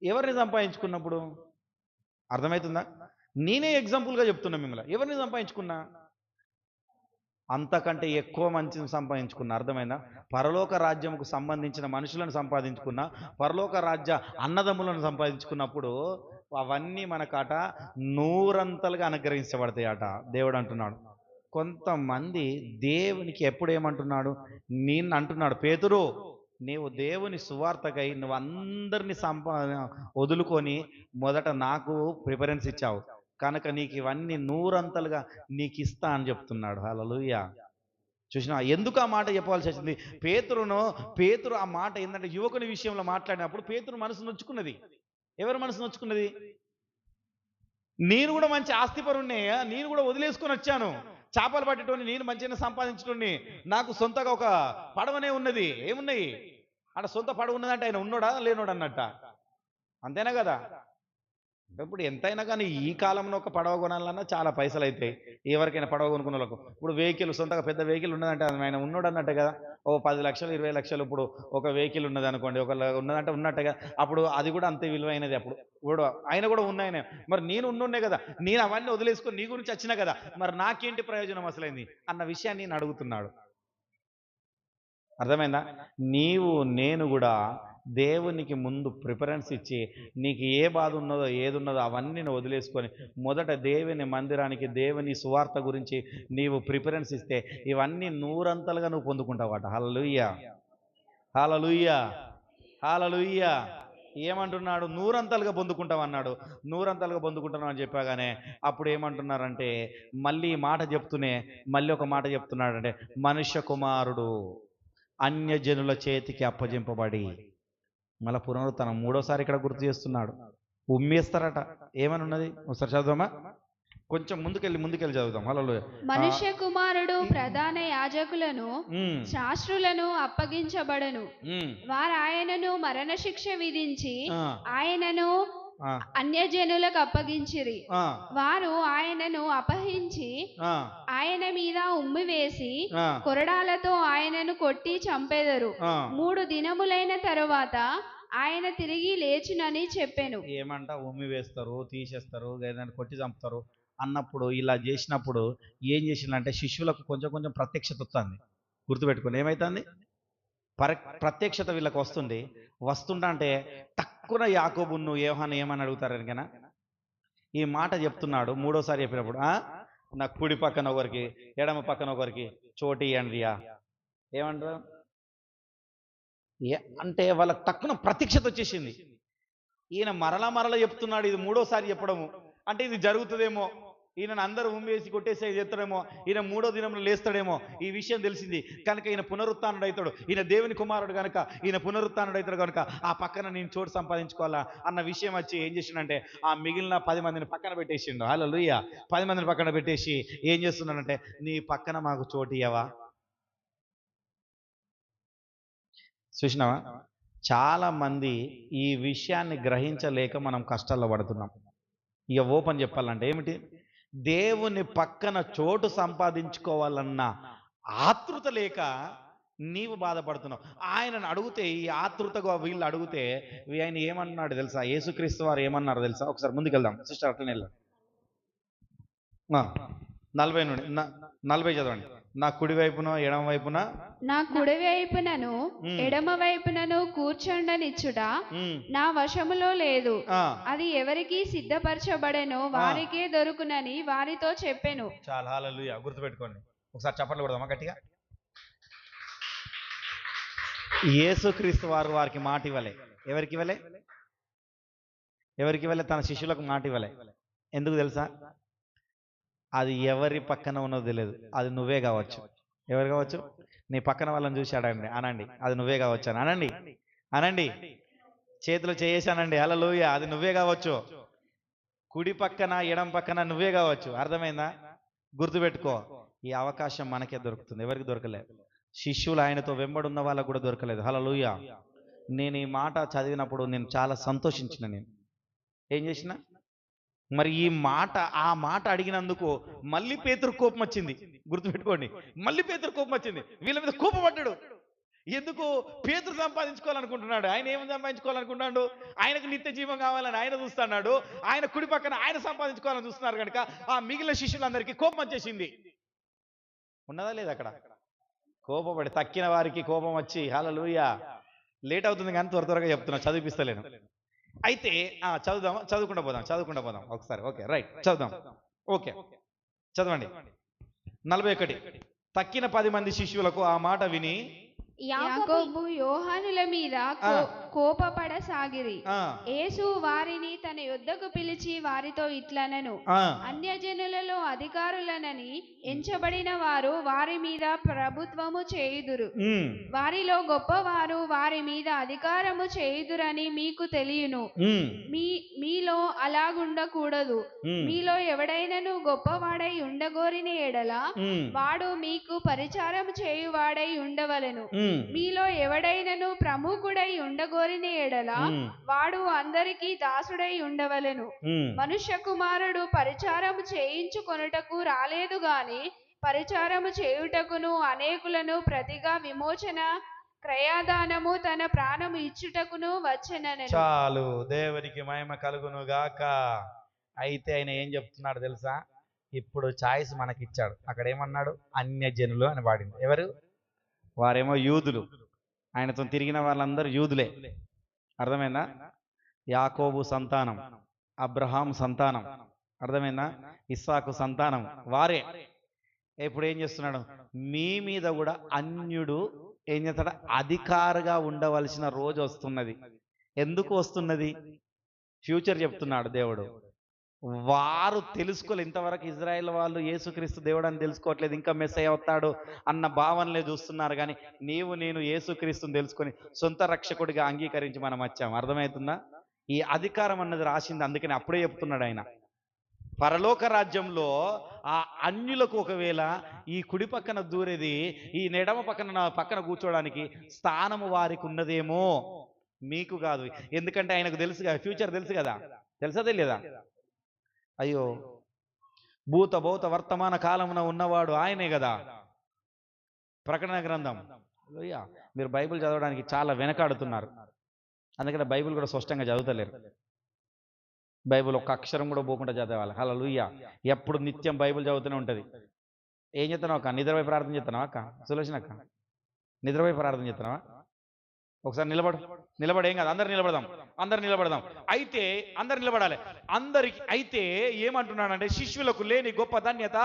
ఎవరిని సంపాదించుకున్నప్పుడు అర్థమవుతుందా? నేనే ఎగ్జాంపుల్గా చెప్తున్నా మిమ్మల్ని. ఎవరిని సంపాదించుకున్నా? అంతకంటే ఎక్కువ మంచిని సంపాదించుకున్నా. అర్థమైందా? పరలోక రాజ్యంకు సంబంధించిన మనుషులను సంపాదించుకున్నా, పరలోక రాజ్య అన్నదమ్ములను సంపాదించుకున్నప్పుడు అవన్నీ మనకాట నూరంతలుగా అనుగ్రహించబడతాయి అట. దేవుడు అంటున్నాడు. కొంతమంది దేవునికి ఎప్పుడు ఏమంటున్నాడు? నేను అంటున్నాడు, పేతురు నీవు దేవుని సువార్తకై నువ్వు అందరినీ వదులుకొని మొదట నాకు ప్రిఫరెన్స్ ఇచ్చావు కనుక నీకు ఇవన్నీ నూరంతలుగా నీకు ఇస్తా అని చెప్తున్నాడు. హల్లెలూయా. చూసినా ఎందుకు ఆ మాట చెప్పవలసి వచ్చింది? పేతురు ఆ మాట ఏంటంటే యువకుని విషయంలో మాట్లాడినప్పుడు పేతురు మనసు నొచ్చుకున్నది. ఎవరి మనసు నొచ్చుకున్నది? నేను కూడా మంచి ఆస్తిపరుణ్ణే, నేను కూడా వదిలేసుకొని వచ్చాను, చేపలు పట్టేటోని, నేను మంచిగా సంపాదించటోని, నాకు సొంతగా ఒక పడవనే ఉన్నది. ఏమున్నాయి అక్కడ? సొంత పడవ ఉన్నదంటే ఆయన ఉన్నోడా లేనోడా అన్నట్ట. అంతేనా కదా? ఇప్పుడు ఎంతైనా కానీ ఈ కాలంలో ఒక పడవ కొనాలన్నా చాలా పైసలు అవుతాయి. ఎవరికైనా పడవ కొనుక్కున్న వాళ్ళకు ఇప్పుడు వెహికల్, సొంతగా పెద్ద వెహికల్ ఉన్నదంటే ఆయన ఉన్నోడు అన్నట్టే కదా. ఓ 10 లక్షలు 20 లక్షలు ఇప్పుడు ఒక వెహికల్ ఉన్నది అనుకోండి, ఒక ఉన్నదంటే ఉన్నట్టుగా అప్పుడు అది కూడా అంతే విలువైనది. అప్పుడు ఇప్పుడు ఆయన కూడా ఉన్నాయనే. మరి నేను ఉన్నోడే కదా, నేను అవన్నీ వదిలేసుకొని నీ గురించి వచ్చినా కదా, మరి నాకేంటి ప్రయోజనం అసలైంది అన్న విషయాన్ని నేను అడుగుతున్నాడు. అర్థమైందా? నీవు నేను కూడా దేవునికి ముందు ప్రిఫరెన్స్ ఇచ్చి నీకు ఏ బాధ ఉన్నదో ఏది ఉన్నదో అవన్నీ నువ్వు వదిలేసుకొని మొదట దేవుని మందిరానికి, దేవుని సువార్త గురించి నీవు ప్రిఫరెన్స్ ఇస్తే ఇవన్నీ నూరంతలుగా నువ్వు పొందుకుంటావట. హల్లెలూయా, హల్లెలూయా, హల్లెలూయా. ఏమంటున్నాడు? నూరంతలుగా పొందుకుంటావు అన్నాడు. నూరంతలుగా పొందుకుంటాను అని చెప్పాగానే అప్పుడు ఏమంటున్నారంటే మళ్ళీ ఈ మాట చెప్తూనే మళ్ళీ ఒక మాట చెప్తున్నాడంటే, మనుష్య కుమారుడు అన్యజనుల చేతికి అప్పగింపబడి, మళ్ళీ పునరుత్థానం మూడోసారి ఇక్కడ గుర్తు చేస్తున్నాడు. ఉమ్మేస్తారట. ఏమని ఉన్నది ఒకసారి చదువుదామా? కొంచెం ముందుకెళ్ళి చదువుదాం. హల్లెలూయా. మనుష్య కుమారుడు ప్రధాన యాజకులను శాస్త్రులను అప్పగించబడను. వారు ఆయనను మరణశిక్ష విధించి ఆయనను అన్యజనులకు అప్పగించిరి. వారు ఆయనను అపహరించి ఆయన మీద ఉమ్మి వేసి కొరడాలతో ఆయనను కొట్టి చంపెదరు. 3 దినములైన తరువాత ఆయన తిరిగి లేచునని చెప్పెను. ఏమంట? ఉమ్మి వేస్తారు, తీసేస్తారు, కొట్టి చంపుతారు అన్నప్పుడు ఇలా చేసినప్పుడు ఏం చేసిందంటే శిష్యులకు కొంచెం ప్రత్యక్షత వస్తుంది. గుర్తుపెట్టుకుని ఏమైతుంది? ప్రత్యక్షత వీళ్ళకి వస్తుండ అంటే తక్కువ యాకోబును యోహాను ఏమని అడుగుతారు కనుక ఈ మాట చెప్తున్నాడు. మూడోసారి చెప్పినప్పుడు నా కుడి పక్కన ఒకరికి ఎడమ పక్కన ఒకరికి చోటు ఇయ్యండియా ఏమంటారు అంటే వాళ్ళకి తక్కువ ప్రత్యక్షత వచ్చేసింది. ఈయన మరలా చెప్తున్నాడు. ఇది మూడోసారి చెప్పడము అంటే ఇది జరుగుతుందేమో, ఈయన అందరూ ఉమ్మేసి కొట్టేసే చేస్తాడేమో, ఈయన 3వ దినంలో లేస్తాడేమో, ఈ విషయం తెలిసింది కనుక ఈయన పునరుత్థానుడు అవుతాడు, ఈయన దేవుని కుమారుడు కనుక ఈయన పునరుత్థానుడు అవుతాడు కనుక ఆ పక్కన నేను చోటు సంపాదించుకోవాలా అన్న విషయం వచ్చి ఏం చేసిండంటే ఆ మిగిలిన 10 మందిని పక్కన పెట్టేసిండు. హల్లెలూయా. 10 మందిని పక్కన పెట్టేసి ఏం చేస్తున్నాడంటే నీ పక్కన మాకు చోటు ఇయ్యవా? చూసినావా? చాలా మంది ఈ విషయాన్ని గ్రహించలేక మనం కష్టాల్లో పడుతున్నాం. ఇక ఓపెన్ చెప్పాలంటే ఏమిటి? దేవుని పక్కన చోటు సంపాదించుకోవాలన్న ఆతృత లేక నీవు బాధపడుతున్నావు. ఆయనను అడిగితే ఈ ఆతృతగా వీళ్ళు అడిగితే ఆయన ఏమన్నాడు తెలుసా? యేసుక్రీస్తు వారు ఏమన్నారు తెలుసా? ఒకసారి ముందుకెళ్దాం సిస్టర్, అట్లనే వెళ్దాం. 40 చదవండి. నా కుడి వైపున ఎడమ వైపున, నా కుడి వైపునను ఎడమ వైపునను కూర్చుండనిచ్చుట నా వశములో లేదు. అది ఎవరికి సిద్ధపరచబడెనో వారికే దొరుకునని వారితో చెప్పెను. చాలా హల్లెలూయా. గుర్తుపెట్టుకోండి. ఒకసారి చప్పట్లు కొడదామా గట్టిగా? యేసుక్రీస్తు వారికి మాట ఇవ్వలే. ఎవరికి ఇవ్వలే? తన శిష్యులకు మాట ఇవ్వలే. ఎందుకు తెలుసా? అది ఎవరి పక్కన ఉన్నదో తెలియదు. అది నువ్వే కావచ్చు. ఎవరు కావచ్చు? నీ పక్కన వాళ్ళని చూసి అనండి అది నువ్వే కావచ్చు అని అనండి. చేతులు చేసానండి. హల్లెలూయా. అది నువ్వే కావచ్చు. కుడి పక్కన ఎడం పక్కన నువ్వే కావచ్చు. అర్థమైందా? గుర్తుపెట్టుకో. ఈ అవకాశం మనకే దొరుకుతుంది, ఎవరికి దొరకలేదు. శిష్యులు ఆయనతో వెంబడున్న వాళ్ళకు కూడా దొరకలేదు. హల్లెలూయా. నేను ఈ మాట చదివినప్పుడు నేను చాలా సంతోషించిన. నేను ఏం చేసిన, మరి ఆ మాట అడిగినందుకు మళ్ళీ పేతురు కోపం వచ్చింది. గుర్తుపెట్టుకోండి, మళ్ళీ పేతురు కోపం వచ్చింది. వీళ్ళ మీద కోపపడ్డాడు. ఎందుకు? పేతురు సంపాదించుకోవాలనుకుంటున్నాడు. ఆయన ఏమని సంపాదించుకోవాలనుకుంటున్నాడు? ఆయనకు నిత్య జీవం కావాలని ఆయన చూస్తున్నాడు. ఆయన కుడి పక్కన ఆయన సంపాదించుకోవాలని చూస్తున్నారు కనుక ఆ మిగిలిన శిష్యులందరికీ కోపం వచ్చేసింది. ఉన్నదా లేదా అక్కడ? కోపపడి తక్కిన వారికి కోపం వచ్చి, హల్లెలూయా. లేట్ అవుతుంది కానీ త్వరగా చెప్తున్నా, చదివిపిస్తలేను. అయితే చదువుకుంటూ పోదాం ఒకసారి. ఓకే, రైట్, చదువుదాం. ఓకే, చదవండి. 41. తక్కిన 10 మంది శిష్యులకు ఆ మాట విని యాకోబు యోహానుల మీద కోపపడసాగిరి. యేసు వారిని తన యొద్దకు పిలిచి వారితో ఇట్లనెను, అన్యజనులలో అధికారులనని ఎంచబడిన వారు వారి మీద ప్రభుత్వము చేయుదురు, వారిలో గొప్పవారు వారి మీద అధికారము చేయుదురని మీకు తెలియను. మీలో అలాగుండకూడదు. మీలో ఎవడైనను గొప్పవాడై ఉండగోరిన ఎడల వాడు మీకు పరిచారం చేయువాడై ఉండవలెను. మీలో ఎవడైనను ప్రముఖుడై ఉండగోరిన ఎడల వాడు అందరికీ దాసుడై ఉండవలెను. మనుష్య కుమారుడు పరిచారము చేయించుకొనుటకు రాలేదు గాని పరిచారము చేయుటకును అనేకులను ప్రతిగా విమోచన క్రయదానము తన ప్రాణము ఇచ్చుటకును వచ్చెననెను. చాలు, దేవునికి మహిమ కలుగును గాక. అయితే ఆయన ఏం చెప్తున్నాడు తెలుసా? ఇప్పుడు ఛాయిస్ మనకిచ్చాడు. అక్కడ ఏమన్నాడు? అన్యజనులు అని వాడింది. ఎవరు? వారేమో యూదులు. ఆయనతో తిరిగిన వాళ్ళందరూ యూదులే. అర్థమైందా? యాకోబు సంతానం, అబ్రహాం సంతానం, అర్థమైందా? ఇస్సాకు సంతానం వారే. ఇప్పుడు ఏం చేస్తున్నాడు? మీ మీద కూడా అన్యుడు ఏం చేస్తాడు? అధికారిగా ఉండవలసిన రోజు వస్తున్నది. ఎందుకు వస్తున్నది? ఫ్యూచర్ చెప్తున్నాడు దేవుడు. వారు తెలుసుకోలేదు ఇంతవరకు. ఇజ్రాయెల్ వాళ్ళు యేసుక్రీస్తు దేవుడు అని తెలుసుకోవట్లేదు, ఇంకా మెస్సయ్య అవుతాడు అన్న భావనలే చూస్తున్నారు. కానీ నేను యేసుక్రీస్తుని తెలుసుకొని సొంత రక్షకుడిగా అంగీకరించి మనం వచ్చాము. అర్థమవుతుందా? ఈ అధికారం అన్నది రాసింది. అందుకని అప్పుడే చెప్తున్నాడు ఆయన, పరలోక రాజ్యంలో ఆ అన్యులకు ఒకవేళ ఈ కుడి పక్కన దూరేది, ఈ ఎడమ పక్కన కూర్చోడానికి స్థానము వారికి ఉన్నదేమో, మీకు కాదు. ఎందుకంటే ఆయనకు తెలుసు కదా, ఫ్యూచర్ తెలుసు కదా. తెలుసా తెలియదా? అయ్యో, భూత భౌత వర్తమాన కాలమున ఉన్నవాడు ఆయనే కదా. ప్రకటన గ్రంథం. మీరు బైబిల్ చదవడానికి చాలా వెనకాడుతున్నారు. అందుకని బైబిల్ కూడా స్పష్టంగా చదువుతలేరు. బైబిల్ ఒక్క అక్షరం కూడా పోకుండా చదవాలి. హల్లెలూయా. ఎప్పుడు నిత్యం బైబిల్ చదువుతూనే ఉంటుంది. ఏం చేస్తున్నావు అక్క? నిద్రపోయి ప్రార్థన చేస్తున్నావా అక్క? సులోచన అక్క, నిద్రపోయి ప్రార్థన చేస్తున్నావా? ఒకసారి నిలబడి ఏం కాదు, అందరు నిలబడదాం. అయితే అందరు నిలబడాలి. అయితే ఏమంటున్నాడంటే, శిష్యులకు లేని గొప్ప ధన్యత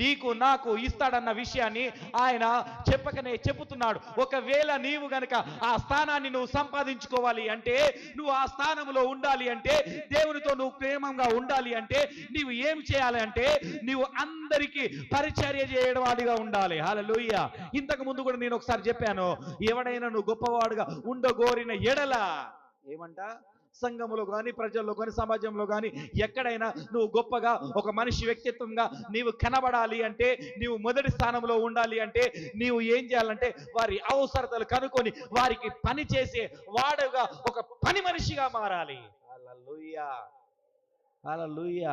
నీకు నాకు ఇస్తాడన్న విషయాన్ని ఆయన చెప్పకనే చెబుతున్నాడు. ఒకవేళ నీవు గనక ఆ స్థానాన్ని నువ్వు సంపాదించుకోవాలి అంటే, నువ్వు ఆ స్థానంలో ఉండాలి అంటే, దేవునితో నువ్వు ప్రేమంగా ఉండాలి అంటే, నీవు ఏం చేయాలి అంటే, నీవు అందరికీ పరిచర్య చేయవాడిగా ఉండాలి. హల్లెలూయా. ఇంతకు ముందు కూడా నేను ఒకసారి చెప్పాను, ఎవడైనా నువ్వు గొప్పవాడుగా ఉండగోరిన ఎడల ఏమంట, సంఘములో కానీ ప్రజల్లో కానీ సమాజంలో కానీ ఎక్కడైనా నువ్వు గొప్పగా ఒక మనిషి వ్యక్తిత్వంగా నీవు కనబడాలి అంటే, నీవు మొదటి స్థానంలో ఉండాలి అంటే, నీవు ఏం చేయాలంటే వారి అవసరతలు కనుక్కొని వారికి పని చేసే వాడుగా ఒక పని మనిషిగా మారాలి. హల్లెలూయా, హల్లెలూయా.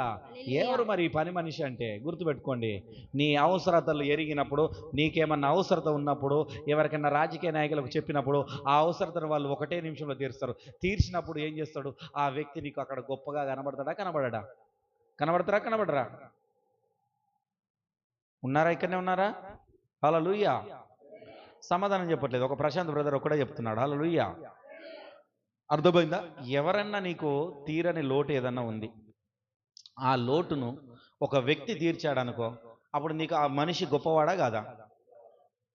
ఎవరు మరి పని మనిషి అంటే? గుర్తుపెట్టుకోండి, నీ అవసరతలు ఎరిగినప్పుడు, నీకేమన్నా అవసరత ఉన్నప్పుడు, ఎవరికైనా రాజకీయ నాయకులకు చెప్పినప్పుడు ఆ అవసరతను వాళ్ళు 1 నిమిషంలో తీరుస్తారు. తీర్చినప్పుడు ఏం చేస్తాడు? ఆ వ్యక్తి నీకు అక్కడ గొప్పగా కనబడతాడా? కనబడరా? ఉన్నారా? ఇక్కడనే ఉన్నారా? హల్లెలూయా. సమాధానం చెప్పట్లేదు. ఒక ప్రశాంత్ బ్రదర్ ఒకటే చెప్తున్నాడు. హల్లెలూయా. అర్థమైందా? ఎవరన్నా నీకు తీరని లోటు ఏదన్నా ఉంది, ఆ లోటును ఒక వ్యక్తి తీర్చాడనుకో, అప్పుడు నీకు ఆ మనిషి గొప్పవాడా కాదా?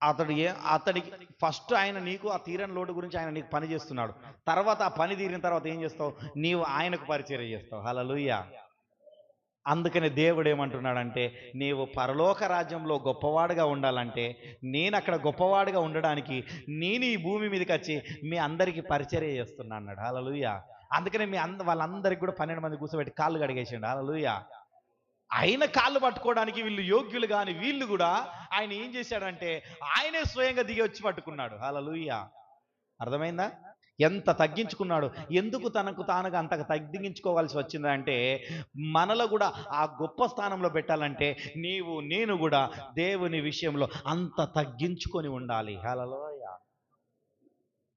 అతడికి ఫస్ట్ ఆయన నీకు ఆ తీరని లోటు గురించి ఆయన నీకు పని చేస్తున్నాడు. తర్వాత ఆ పని తీరిన తర్వాత ఏం చేస్తావు? నీవు ఆయనకు పరిచర్య చేస్తావు. హల్లెలూయా. అందుకని దేవుడు ఏమంటున్నాడంటే, నీవు పరలోక రాజ్యంలో గొప్పవాడుగా ఉండాలంటే, నేను అక్కడ గొప్పవాడుగా ఉండడానికి నేను ఈ భూమి మీదకి వచ్చి మీ అందరికీ పరిచర్య చేస్తున్నా అన్నాడు. హల్లెలూయా. అందుకనే వాళ్ళందరికీ కూడా 12 మంది కూర్చోబెట్టి కాళ్ళు కడిగేసిండు. హల్లెలూయా. ఆయన కాళ్ళు పట్టుకోవడానికి వీళ్ళు యోగ్యులు కాని వీళ్ళు కూడా ఆయన ఏం చేశాడంటే ఆయనే స్వయంగా దిగి వచ్చి పట్టుకున్నాడు. హల్లెలూయా. అర్థమైందా? ఎంత తగ్గించుకున్నాడు. ఎందుకు తనకు తానుగా అంతగా తగ్గించుకోవాల్సి వచ్చిందంటే మనలో కూడా ఆ గొప్ప స్థానంలో పెట్టాలంటే నేను కూడా దేవుని విషయంలో అంత తగ్గించుకొని ఉండాలి. హల్లెలూయా.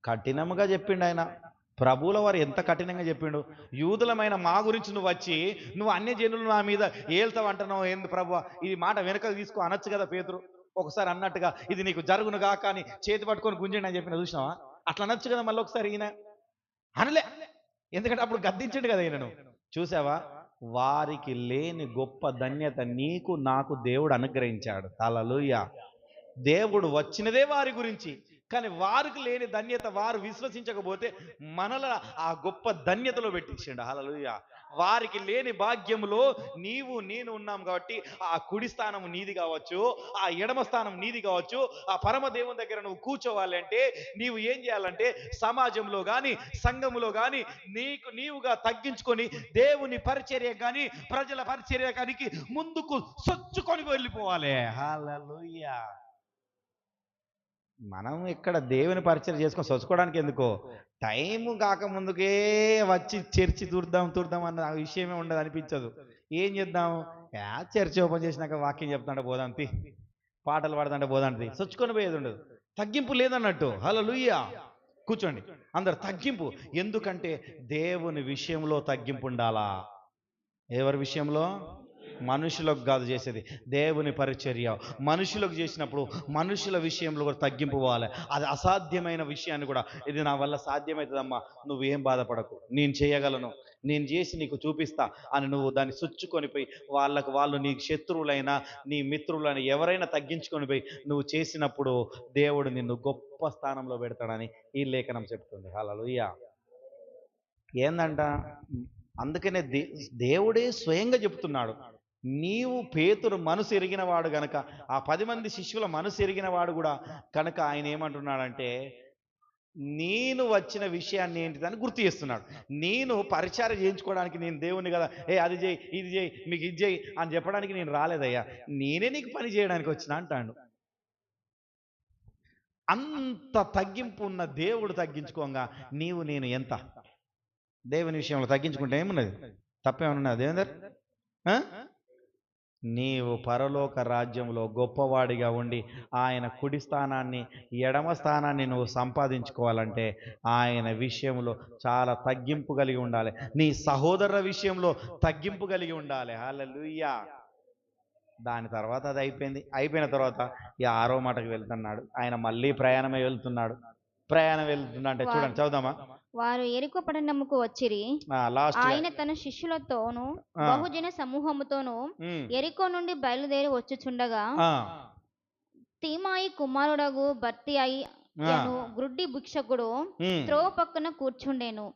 కఠినంగా చెప్పిండు ఆయన. ప్రభువుల వారు ఎంత కఠినంగా చెప్పిండు. యూదులమైన మా గురించి నువ్వు వచ్చి నువ్వు అన్య జనులు నా మీద ఏళ్తావు అంటున్నావు ఏంది ప్రభువా, ఇది మాట వెనకకు తీసుకో అనొచ్చు కదా పేతురు. ఒకసారి అన్నట్టుగా ఇది నీకు జరుగును గాక అని చేతి పట్టుకొని గుంజండి అని చెప్పిన చూసినావా? అట్లా అనొచ్చు కదా మళ్ళీ ఒకసారి. ఈయన అనలే, ఎందుకంటే అప్పుడు గద్దించండు కదా ఈయనను. చూసావా? వారికి లేని గొప్ప ధన్యత నీకు నాకు దేవుడు అనుగ్రహించాడు. హల్లెలూయా. దేవుడు వచ్చినదే వారి గురించి, కానీ వారికి లేని ధన్యత వారు విశ్వసించకపోతే మనల ఆ గొప్ప ధన్యతలో పెట్టించండు. హల్లెలూయా. వారికి లేని భాగ్యములో నేను ఉన్నాం కాబట్టి ఆ కుడి స్థానం నీది కావచ్చు, ఆ ఎడమ స్థానం నీది కావచ్చు. ఆ పరమ దేవుని దగ్గర నువ్వు కూర్చోవాలి అంటే నీవు ఏం చేయాలంటే సమాజంలో కానీ సంఘములో కానీ నీవుగా తగ్గించుకొని దేవుని పరిచర్య కానీ ప్రజల పరిచర్య కానీ ముందుకు సొచ్చుకొని వెళ్ళిపోవాలి. హల్లెలూయా. మనం ఇక్కడ దేవుని పరిచయం చేసుకొని సొచ్చుకోవడానికి ఎందుకో, టైము కాకముందుకే వచ్చి చర్చి తుర్దాం అన్న విషయమే ఉండదు, అనిపించదు. ఏం చేద్దాం? చర్చి ఓపెన్ చేసినాక వాక్యం చెప్తాంటే పోదాంతి, పాటలు పాడుతుంటే పోదాంటి, సొచ్చుకొని పోయేది ఉండదు. తగ్గింపు లేదన్నట్టు. హల్లెలూయా. కూర్చోండి అందరు. తగ్గింపు ఎందుకంటే దేవుని విషయంలో తగ్గింపు ఉండాలా. ఎవరి విషయంలో? మనుషులకు కాదు చేసేది, దేవుని పరిచర్య. మనుషులకు చేసినప్పుడు మనుషుల విషయంలో కూడా తగ్గింపు పోవాలి. అది అసాధ్యమైన విషయాన్ని కూడా ఇది నా వల్ల సాధ్యమవుతుందమ్మా, నువ్వేం బాధపడకు, నేను చేయగలను, నేను చేసి నీకు చూపిస్తా అని నువ్వు దాన్ని సుచ్చుకొని పోయి వాళ్ళు నీ శత్రువులైనా నీ మిత్రులైనా ఎవరైనా తగ్గించుకొని పోయి నువ్వు చేసినప్పుడు దేవుడు నిన్ను గొప్ప స్థానంలో పెడతాడని ఈ లేఖనం చెప్తుంది. హల్లెలూయా. ఏందంట? అందుకనే దేవుడే స్వయంగా చెప్తున్నాడు, నీవు పేతురు మనసు ఎరిగిన వాడు గనక, ఆ 10 మంది శిష్యుల మనసు ఎరిగిన వాడు కూడా కనుక ఆయన ఏమంటున్నాడంటే నేను వచ్చిన విషయాన్ని ఏంటిదని గుర్తు చేస్తున్నాడు. నేను పరిచయం చేయించుకోవడానికి నేను దేవుని కదా, అది చేయి ఇది చేయి మీకు ఇది చేయి అని చెప్పడానికి నేను రాలేదయ్యా, నేనే నీకు పని చేయడానికి వచ్చిన అంటాడు. అంత తగ్గింపు ఉన్న దేవుడు తగ్గించుకోగా నేను ఎంత దేవుని విషయంలో తగ్గించుకుంటే ఏమున్నది? తప్పేమన్నా దేవేందర్? నీవు పరలోక రాజ్యంలో గొప్పవాడిగా ఉండి ఆయన కుడి స్థానాన్ని ఎడమ స్థానాన్ని నువ్వు సంపాదించుకోవాలంటే ఆయన విషయంలో చాలా తగ్గింపు కలిగి ఉండాలి. నీ సహోదరుల విషయంలో తగ్గింపు కలిగి ఉండాలి. హల్లెలూయా. దాని తర్వాత అది అయిపోయిన తర్వాత ఈ 6వ మాటకు వెళ్తున్నాడు. ఆయన మళ్ళీ ప్రయాణమే వెళ్తున్నాడు. అంటే చూడండి, చదువుదామా? వారు యెరికో పట్టణముకు వచ్చిరి. ఆయన తన శిష్యులతోనూ బహుజన సమూహముతోనూ యెరికో నుండి బయలుదేరి వచ్చుచుండగా తీమాయి కుమారుడగు బర్తియాయి అను గ్రుడ్డి భిక్షకుడు త్రోవ పక్కన కూర్చుండెను.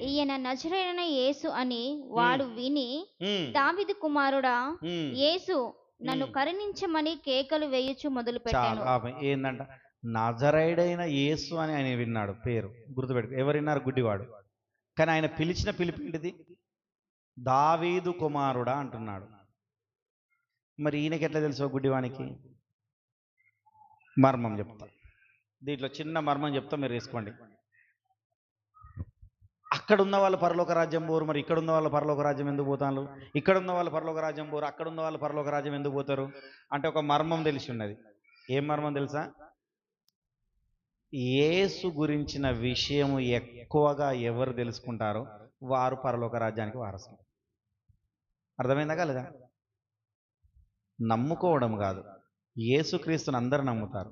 ఈయన నజరేయుడైన యేసు అని వాడు విని, దావీదు కుమారుడా యేసు, నన్ను కరుణించమని కేకలు వేయుచు మొదలు పెట్టాను. ఏందంట? నజరేయుడైన యేసు అని ఆయన విన్నాడు పేరు. గుర్తుపెట్టుకో. ఎవరు విన్నారు? గుడ్డివాడు. కానీ ఆయన పిలిచిన పిలిపింటిది దావీదు కుమారుడా అంటున్నాడు. మరి ఈయనకి ఎట్లా తెలుసు గుడ్డివానికి? మర్మం చెప్తా, దీంట్లో చిన్న మర్మం చెప్తా, మీరు వేసుకోండి. అక్కడ ఉన్న వాళ్ళు పరలోక రాజ్యం పోరు, మరి ఇక్కడ ఉన్న వాళ్ళు పరలోక రాజ్యం ఎందుకు పోతారు? ఇక్కడ ఉన్న వాళ్ళు పరలోక రాజ్యం పోరు, అక్కడ ఉన్న వాళ్ళు పరలోక రాజ్యం ఎందుకు పోతారు అంటే ఒక మర్మం తెలిసి ఉన్నది. ఏం మర్మం తెలుసా? యేసు గురించిన విషయము ఎక్కువగా ఎవరు తెలుసుకుంటారో వారు పరలోక రాజ్యానికి వారసులు. అర్థమైందా కాలేదా? నమ్ముకోవడం కాదు, యేసుక్రీస్తుని అందరూ నమ్ముతారు,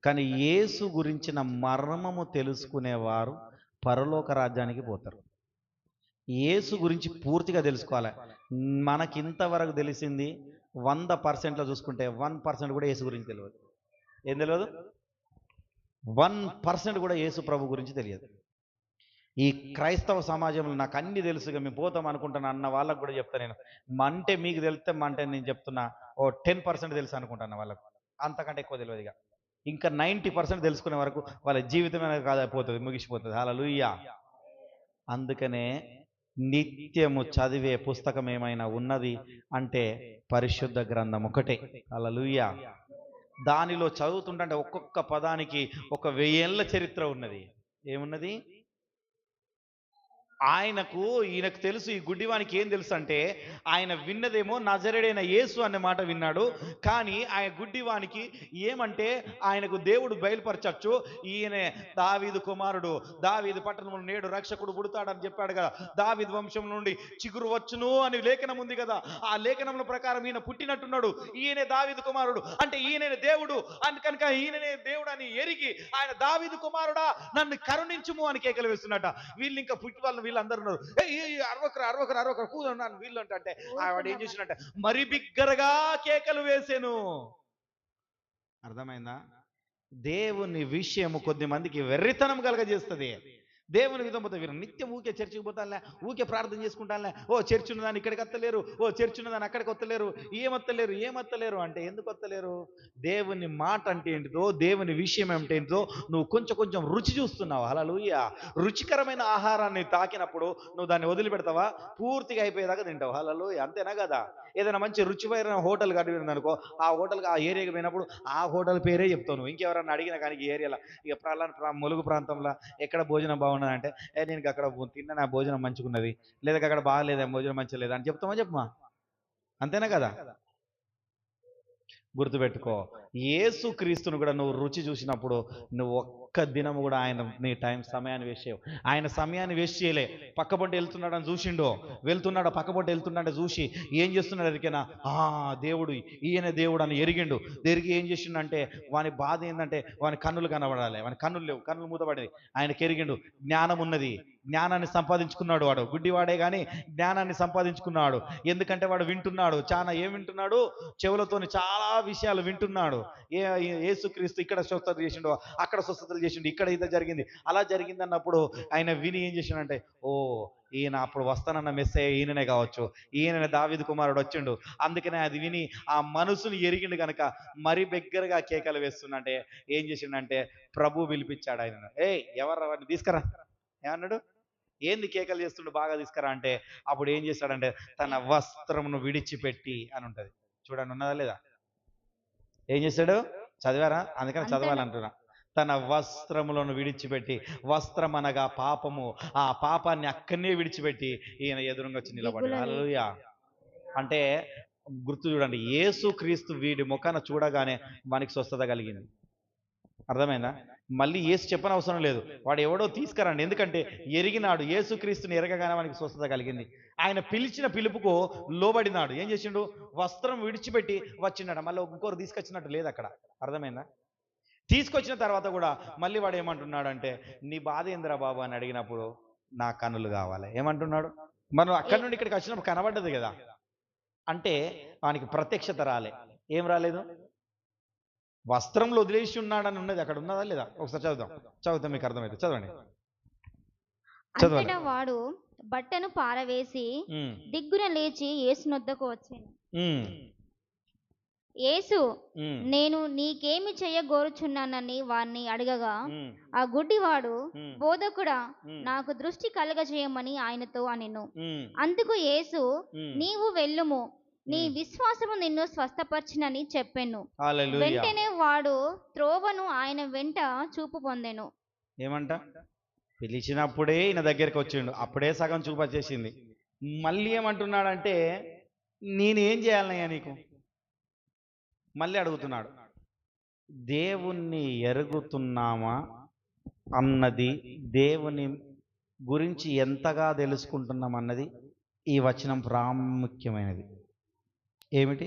కానీ యేసు గురించిన మర్మము తెలుసుకునేవారు పరలోక రాజ్యానికి పోతారు. యేసు గురించి పూర్తిగా తెలుసుకోవాలి. మనకింతవరకు తెలిసింది 100%లో చూసుకుంటే 1% కూడా యేసు గురించి తెలియదు. ఏం తెలియదు? 1% కూడా యేసు ప్రభు గురించి తెలియదు. ఈ క్రైస్తవ సమాజంలో నాకు అన్ని తెలుసుగా మేము పోతాం అనుకుంటాను అన్న వాళ్ళకు కూడా చెప్తా నేను, మంటే మీకు తెలిస్తే మంటే నేను చెప్తున్నా 10% తెలుసు అనుకుంటాను వాళ్ళకు, అంతకంటే ఎక్కువ తెలియదు. ఇక ఇంకా 90% తెలుసుకునే వరకు వాళ్ళ జీవితమే కాకపోతుంది, ముగిసిపోతుంది. హల్లెలూయా. అందుకనే నిత్యము చదివే పుస్తకం ఏమైనా ఉన్నది అంటే పరిశుద్ధ గ్రంథం ఒకటే. హల్లెలూయా. దానిలో చదువుతుంటే ఒక్కొక్క పదానికి ఒక 1000 ఏళ్ల చరిత్ర ఉన్నది. ఏమున్నది? ఈయనకు తెలుసు, ఈ గుడ్డివానికి ఏం తెలుసు అంటే, ఆయన విన్నదేమో నజరేడైన యేసు అనే మాట విన్నాడు. కానీ ఆయన గుడ్డివానికి ఏమంటే, ఆయనకు దేవుడు బయలుపరచచ్చు, ఈయన దావీదు కుమారుడు, దావీదు పట్టణంలో నేడు రక్షకుడు పుడతాడని చెప్పాడు కదా, దావీదు వంశం నుండి చిగురు వచ్చును అని లేఖనం ఉంది కదా. ఆ లేఖనముల ప్రకారం ఈయన పుట్టినట్టున్నాడు. ఈయనే దావీదు కుమారుడు అంటే ఈయనే దేవుడు అని, కనుక ఈయననే దేవుడు అని ఎరిగి ఆయన దావీదు కుమారుడా నన్ను కరుణించుము అని కేకలు వేస్తున్నట. వీళ్ళు ఇంకా పుట్టి వాళ్ళు వీళ్ళందరూ ఉన్నారు, అరవకరు కూదన్నాను వీళ్ళు అంటే ఆవిడ ఏం చేసినట్ట మరి బిగ్గరగా కేకలు వేసాను. అర్థమైందా? దేవుని విషయము కొద్ది మందికి వెర్రితనం కలగజేస్తుంది. దేవుని విధం పోతే వీరు నిత్యం ఊకే చర్చికి పోతానులే, ఊకే ప్రార్థన చేసుకుంటానులే, ఓ చర్చి ఉన్నదాన్ని ఇక్కడికి వత్తలేరు, ఓ చర్చి ఉన్నదాన్ని అక్కడికి వత్తలేరు, ఏమత్తలేరు అంటే ఎందుకు వత్తలేరు? దేవుని మాట అంటే ఏంటిదో, దేవుని విషయం ఏంటో నువ్వు కొంచెం రుచి చూస్తున్నావు. హల్లెలూయా. రుచికరమైన ఆహారాన్ని తాకినప్పుడు నువ్వు దాన్ని వదిలిపెడతావా? పూర్తిగా అయిపోయేదాకా తింటావు. హల్లెలూయా. అంతేనా కదా? ఏదైనా మంచి రుచికరమైన హోటల్ కట్టింది అనుకో, ఆ హోటల్కి ఆ ఏరియాకి పోయినప్పుడు ఆ హోటల్ పేరే చెప్తావు నువ్వు. ఇంకెవరన్నా అడిగినా కానీ ఈ ఏరియాలో ఇక ములుగు ప్రాంతంలో ఎక్కడ భోజనం బాగున్నదంటే, నేను అక్కడ తిన్నా, నా భోజనం మంచిగున్నది, లేదా అక్కడ బాగాలేదా, భోజనం మంచిగా లేదా అని చెప్తామా? చెప్పమా? అంతేనా కదా? గుర్తుపెట్టుకో, యేసు క్రీస్తును కూడా నువ్వు రుచి చూసినప్పుడు నువ్వు ఒక్క దినము కూడా ఆయన నీ సమయాన్ని వేస్ట్ చేయవు. ఆయన సమయాన్ని వేస్ట్ చేయలే. పక్కపొంటి వెళ్తున్నాడని చూసిండో, వెళ్తున్నాడు పక్కపొంటి వెళ్తున్నాడే చూసి ఏం చేస్తున్నాడు ఎరికేనా? దేవుడు, ఈయన దేవుడు అని ఎరిగిండు. ఎరిగి ఏం చేసిండంటే, వాని బాధ ఏంటంటే వాని కన్నులు కనబడాలి, వాని కన్నులు లేవు, కన్నులు మూతపడేది. ఆయనకి ఎరిగిండు జ్ఞానం ఉన్నది, జ్ఞానాన్ని సంపాదించుకున్నాడు. వాడు గుడ్డివాడే కానీ జ్ఞానాన్ని సంపాదించుకున్నాడు. ఎందుకంటే వాడు వింటున్నాడు. ఏం వింటున్నాడు? చెవులతోని చాలా విషయాలు వింటున్నాడు. యేసుక్రీస్తు ఇక్కడ స్వస్థత చేసిండు, అక్కడ స్వస్థతలు చేసిండు, ఇక్కడ ఇది జరిగింది, అలా జరిగింది అన్నప్పుడు ఆయన విని ఏం చేసిండంటే, ఓ ఈయన అప్పుడు వస్తానన్న మెస్సయ్య ఈయననే కావచ్చు, ఈయన దావీదు కుమారుడు వచ్చిండు, అందుకనే అది విని ఆ మనసుని ఎరిగిండు కనుక మరి బిగ్గరగా కేకలు వేస్తున్నంటే ఏం చేసిండంటే ప్రభు పిలిపించాడు ఆయన. ఎవరు వాడిని తీసుకురా ఏమన్నాడు? ఏంది కేకలు చేస్తుండు, బాగా తీసుకురా అంటే అప్పుడు ఏం చేస్తాడంటే తన వస్త్రమును విడిచిపెట్టి అని ఉంటది చూడండి, ఉన్నదా లేదా? ఏం చేశాడు? చదివారా? అందుకని చదవాలంటున్నా. తన వస్త్రములను విడిచిపెట్టి, వస్త్రం అనగా పాపము, ఆ పాపాన్ని అక్కడనే విడిచిపెట్టి ఈయన ఎదురుగా వచ్చి నిలబడ్డాడు. హల్లెలూయా. అంటే గుర్తు చూడండి, యేసు క్రీస్తు వీడి ముఖాన చూడగానే వానికి స్వస్థత కలిగింది. అర్థమైందా? మళ్ళీ యేసు చెప్పని అవసరం లేదు, వాడు ఎవడో తీసుకురండి. ఎందుకంటే ఎరిగినాడు, యేసు క్రీస్తుని ఎరగగానే వానికి స్వస్థత కలిగింది. ఆయన పిలిచిన పిలుపుకు లోబడినాడు. ఏం చేసిండు? వస్త్రం విడిచిపెట్టి వచ్చినాడు. మళ్ళీ ఇంకోరు తీసుకొచ్చినట్టు లేదు అక్కడ. అర్థమైందా? తీసుకొచ్చిన తర్వాత కూడా మళ్ళీ వాడు ఏమంటున్నాడు అంటే, నీ బాధ ఏందిరా బాబు అని అడిగినప్పుడు నా కన్నులు కావాలి ఏమంటున్నాడు? మనం అక్కడి నుండి ఇక్కడికి వచ్చినప్పుడు కనబడ్డది కదా, అంటే వానికి ప్రత్యక్షత రాలే. ఏం రాలేదు? వస్త్రంలో వదిలేసి ఉన్నాడని ఉన్నది అక్కడ, ఉన్నదా లేదా? ఒకసారి చదువుతాం మీకు అర్థమైతే. చదవండి. అంతటా వాడు బట్టను పారవేసి దిగ్గున లేచి యేసు నొద్దకు వచ్చాను. యేసు, నేను నీకేమి చెయ్యగోరుచున్నానని వారిని అడగగా ఆ గుడ్డివాడు, బోధకుడా, నాకు దృష్టి కలగజేయమని ఆయనతో అనెను. అందుకు యేసు, నీవు వెళ్ళుము, నీ విశ్వాసము నిన్ను స్వస్థపరచునని చెప్పెను. వెంటనే వాడు త్రోవను ఆయన వెంట చూపు పొందెను. ఏమంట? పిలిచినప్పుడే ఈయన దగ్గరికి వచ్చిండు, అప్పుడే సగం చూపు వచ్చేసింది. మళ్ళీ ఏమంటున్నాడంటే, నేనేం చేయాలయ్యా నీకు? మళ్ళీ అడుగుతున్నాడు. దేవుణ్ణి ఎరుగుతున్నామా అన్నది, దేవుని గురించి ఎంతగా తెలుసుకుంటున్నాం అన్నది ఈ వచనం ప్రాముఖ్యమైనది. ఏమిటి?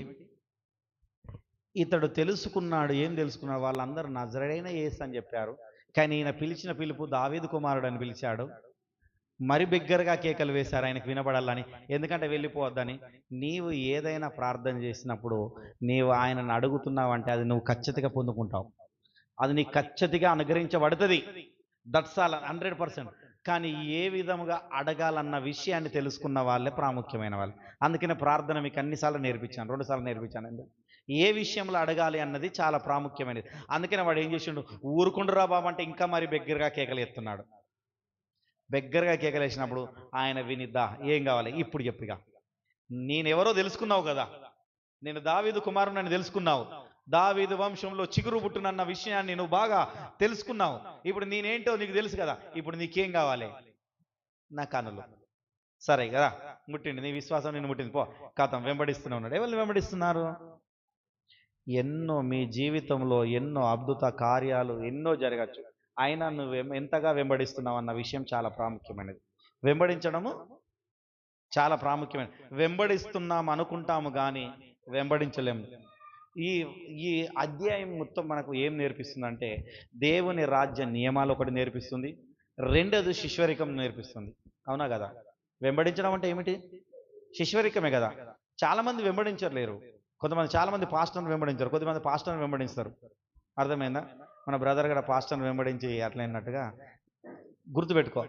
ఇతడు తెలుసుకున్నాడు. ఏం తెలుసుకున్నాడు? వాళ్ళందరూ నజరేడైన యేసు అని చెప్పారు, కానీ ఈయన పిలిచిన పిలుపు దావీదు కుమారుడు అని పిలిచాడు. మరి బిగ్గరగా కేకలు వేశారు ఆయనకు వినబడాలని. ఎందుకంటే వెళ్ళిపోవద్దని. నీవు ఏదైనా ప్రార్థన చేసినప్పుడు నీవు ఆయనను అడుగుతున్నావంటే అది నువ్వు ఖచ్చితంగా పొందుకుంటావు, అది నీకు ఖచ్చితంగా అనుగ్రహించబడుతుంది. That's all 100%. కానీ ఏ విధముగా అడగాలన్న విషయాన్ని తెలుసుకున్న వాళ్ళే ప్రాముఖ్యమైన వాళ్ళు. అందుకనే ప్రార్థన మీకు అన్నిసార్లు నేర్పించాను, 2 సార్లు నేర్పించానండి. ఏ విషయంలో అడగాలి అన్నది చాలా ప్రాముఖ్యమైనది. అందుకనే వాడు ఏం చేసిండు? ఊరుకుండురా బాబు అంటే ఇంకా మరి బిగ్గరగా కేకలు ఎత్తున్నాడు. బిగ్గరగా కేకలేసినప్పుడు ఆయన వినిద్దా ఏం కావాలి ఇప్పుడు చెప్పిగా, నేనెవరో తెలుసుకున్నావు కదా, నేను దావీదు కుమారుని తెలుసుకున్నావు, దావీదు వంశంలో చిగురు పుట్టునన్న విషయాన్ని నువ్వు బాగా తెలుసుకున్నావు. ఇప్పుడు నేనేంటో నీకు తెలుసు కదా, ఇప్పుడు నీకేం కావాలి? నా కనులు. సరే కదా, ముట్టిండి, నీ విశ్వాసం నిన్ను ముట్టింది, పో కథం వెంబడిస్తూనే ఉన్నాడు. ఎవరిని వెంబడిస్తున్నారు? ఎన్నో మీ జీవితంలో ఎన్నో అద్భుత కార్యాలు ఎన్నో జరగచ్చు, అయినా నువ్వు ఎంతగా వెంబడిస్తున్నావు అన్న విషయం చాలా ప్రాముఖ్యమైనది. వెంబడించడము చాలా ప్రాముఖ్యమైనది. వెంబడిస్తున్నాం అనుకుంటాము కానీ వెంబడించలేము. ఈ ఈ అధ్యాయం మొత్తం మనకు ఏం నేర్పిస్తుందంటే దేవుని రాజ్య నియమాలు ఒకటి నేర్పిస్తుంది, రెండోది శిష్యరికం నేర్పిస్తుంది. అవునా కదా? వెంబడించడం అంటే ఏమిటి? శిష్యరికమే కదా. చాలా మంది వెంబడించలేరు. కొంతమంది చాలా మంది పాస్టర్ని వెంబడించారు, కొంతమంది పాస్టర్ని వెంబడిస్తారు. అర్థమైందా? మన బ్రదర్ కూడా పాస్టర్ని వెంబడించి అట్లా అన్నట్టుగా గుర్తుపెట్టుకో.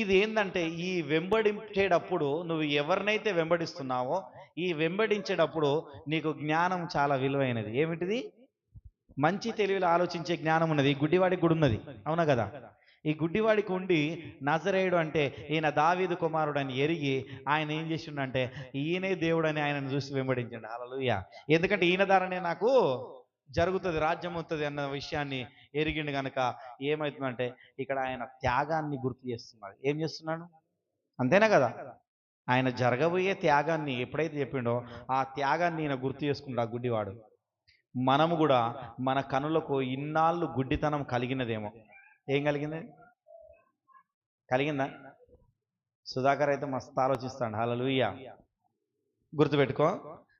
ఇది ఏంటంటే ఈ వెంబడించేటప్పుడు నువ్వు ఎవరినైతే వెంబడిస్తున్నావో ఈ వెంబడించేటప్పుడు నీకు జ్ఞానం చాలా విలువైనది. ఏమిటిది? మంచి తెలివిలో ఆలోచించే జ్ఞానం ఉన్నది. ఈ గుడ్డివాడికి కూడా ఉన్నది. అవునా కదా? ఈ గుడ్డివాడికి ఉండి నజరేయుడు అంటే ఈయన దావీదు కుమారుడు అని ఎరిగి ఆయన ఏం చేసిండంటే ఈయనే దేవుడు అని ఆయనను చూసి వెంబడించండి. హల్లెలూయా. ఎందుకంటే ఈయన ద్వారానే నాకు జరుగుతుంది, రాజ్యం అవుతుంది అన్న విషయాన్ని ఎరిగిండు కనుక ఏమవుతుందంటే ఇక్కడ ఆయన త్యాగాన్ని గుర్తు చేస్తున్నాడు. ఏం చేస్తున్నాడు? అంతేనా కదా? ఆయన జరగబోయే త్యాగాన్ని ఎప్పుడైతే చెప్పిండో ఆ త్యాగాన్ని ఈయన గుర్తు చేసుకుంటా గుడ్డివాడు. మనము కూడా మన కనులకు ఇన్నాళ్ళు గుడ్డితనం కలిగినదేమో. ఏం కలిగింది? కలిగిందా? సుధాకర్ అయితే మస్తు ఆలోచిస్తాడు. హల్లెలూయా. గుర్తుపెట్టుకో,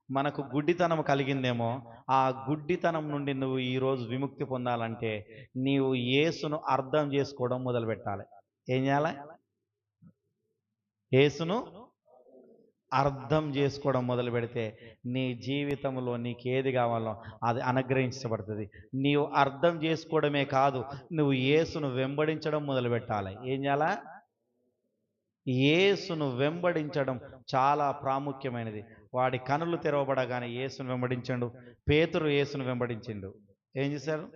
మనకు గుడ్డితనం కలిగిందేమో. ఆ గుడ్డితనం నుండి నువ్వు ఈరోజు విముక్తి పొందాలంటే నీవు యేసును అర్థం చేసుకోవడం మొదలు పెట్టాలి. ఏం చేయాలి? యేసును అర్థం చేసుకోవడం మొదలు పెడితే నీ జీవితంలో నీకు ఏది కావాలో అది అనుగ్రహించబడుతుంది. నీవు అర్థం చేసుకోవడమే కాదు, నువ్వు యేసును వెంబడించడం మొదలు పెట్టాలి. ఏం చేయాలా? యేసును వెంబడించడం చాలా ప్రాముఖ్యమైనది. వాడి కనులు తెరవబడగానే యేసును వెంబడించండు. పేతురు యేసును వెంబడించిండు. ఏం చేశారు?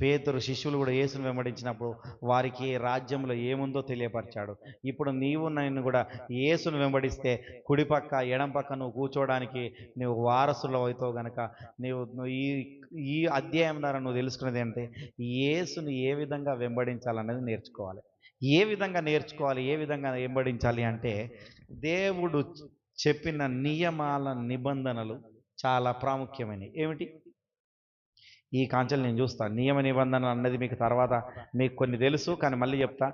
పేతురు శిష్యులు కూడా యేసును వెంబడించినప్పుడు వారికి రాజ్యంలో ఏముందో తెలియపరిచాడు. ఇప్పుడు నీవు నేను కూడా యేసును వెంబడిస్తే కుడిపక్క ఎడం పక్క నువ్వు కూర్చోవడానికి నువ్వు వారసులు అవుతావు గనక నువ్వు ఈ ఈ అధ్యాయం ద్వారా నువ్వు తెలుసుకున్నది ఏంటంటే యేసును ఏ విధంగా వెంబడించాలనేది నేర్చుకోవాలి. ఏ విధంగా నేర్చుకోవాలి, ఏ విధంగా వెంబడించాలి అంటే దేవుడు చెప్పిన నియమాల నిబంధనలు చాలా ప్రాముఖ్యమైనవి. ఏమిటి? ఈ కాంచెలు నేను చూస్తాను. నియమ నిబంధనలు అన్నది మీకు తర్వాత మీకు కొన్ని తెలుసు, కానీ మళ్ళీ చెప్తా.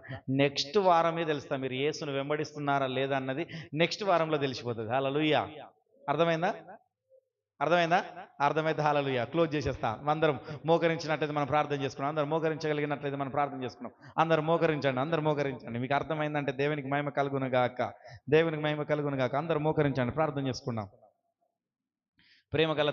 నెక్స్ట్ వారమే తెలుస్తా మీరు యేసును వెంబడిస్తున్నారా లేదా అన్నది. నెక్స్ట్ వారంలో తెలిసిపోతుంది. హల్లెలూయా. అర్థమైందా? అర్థమైందా? అర్థమైతే హల్లెలూయా. క్లోజ్ చేసేస్తా. అందరం మోకరించినట్లయితే మనం ప్రార్థన చేసుకున్నాం. అందరం మోకరించగలిగినట్లయితే మనం ప్రార్థన చేసుకున్నాం. అందరు మోకరించండి, అందరు మోకరించండి. మీకు అర్థమైందంటే దేవునికి మహిమ కలుగును గాక, దేవునికి మహిమ కలుగును గాక. అందరు మోకరించండి, ప్రార్థన చేసుకున్నాం. ప్రేమ గల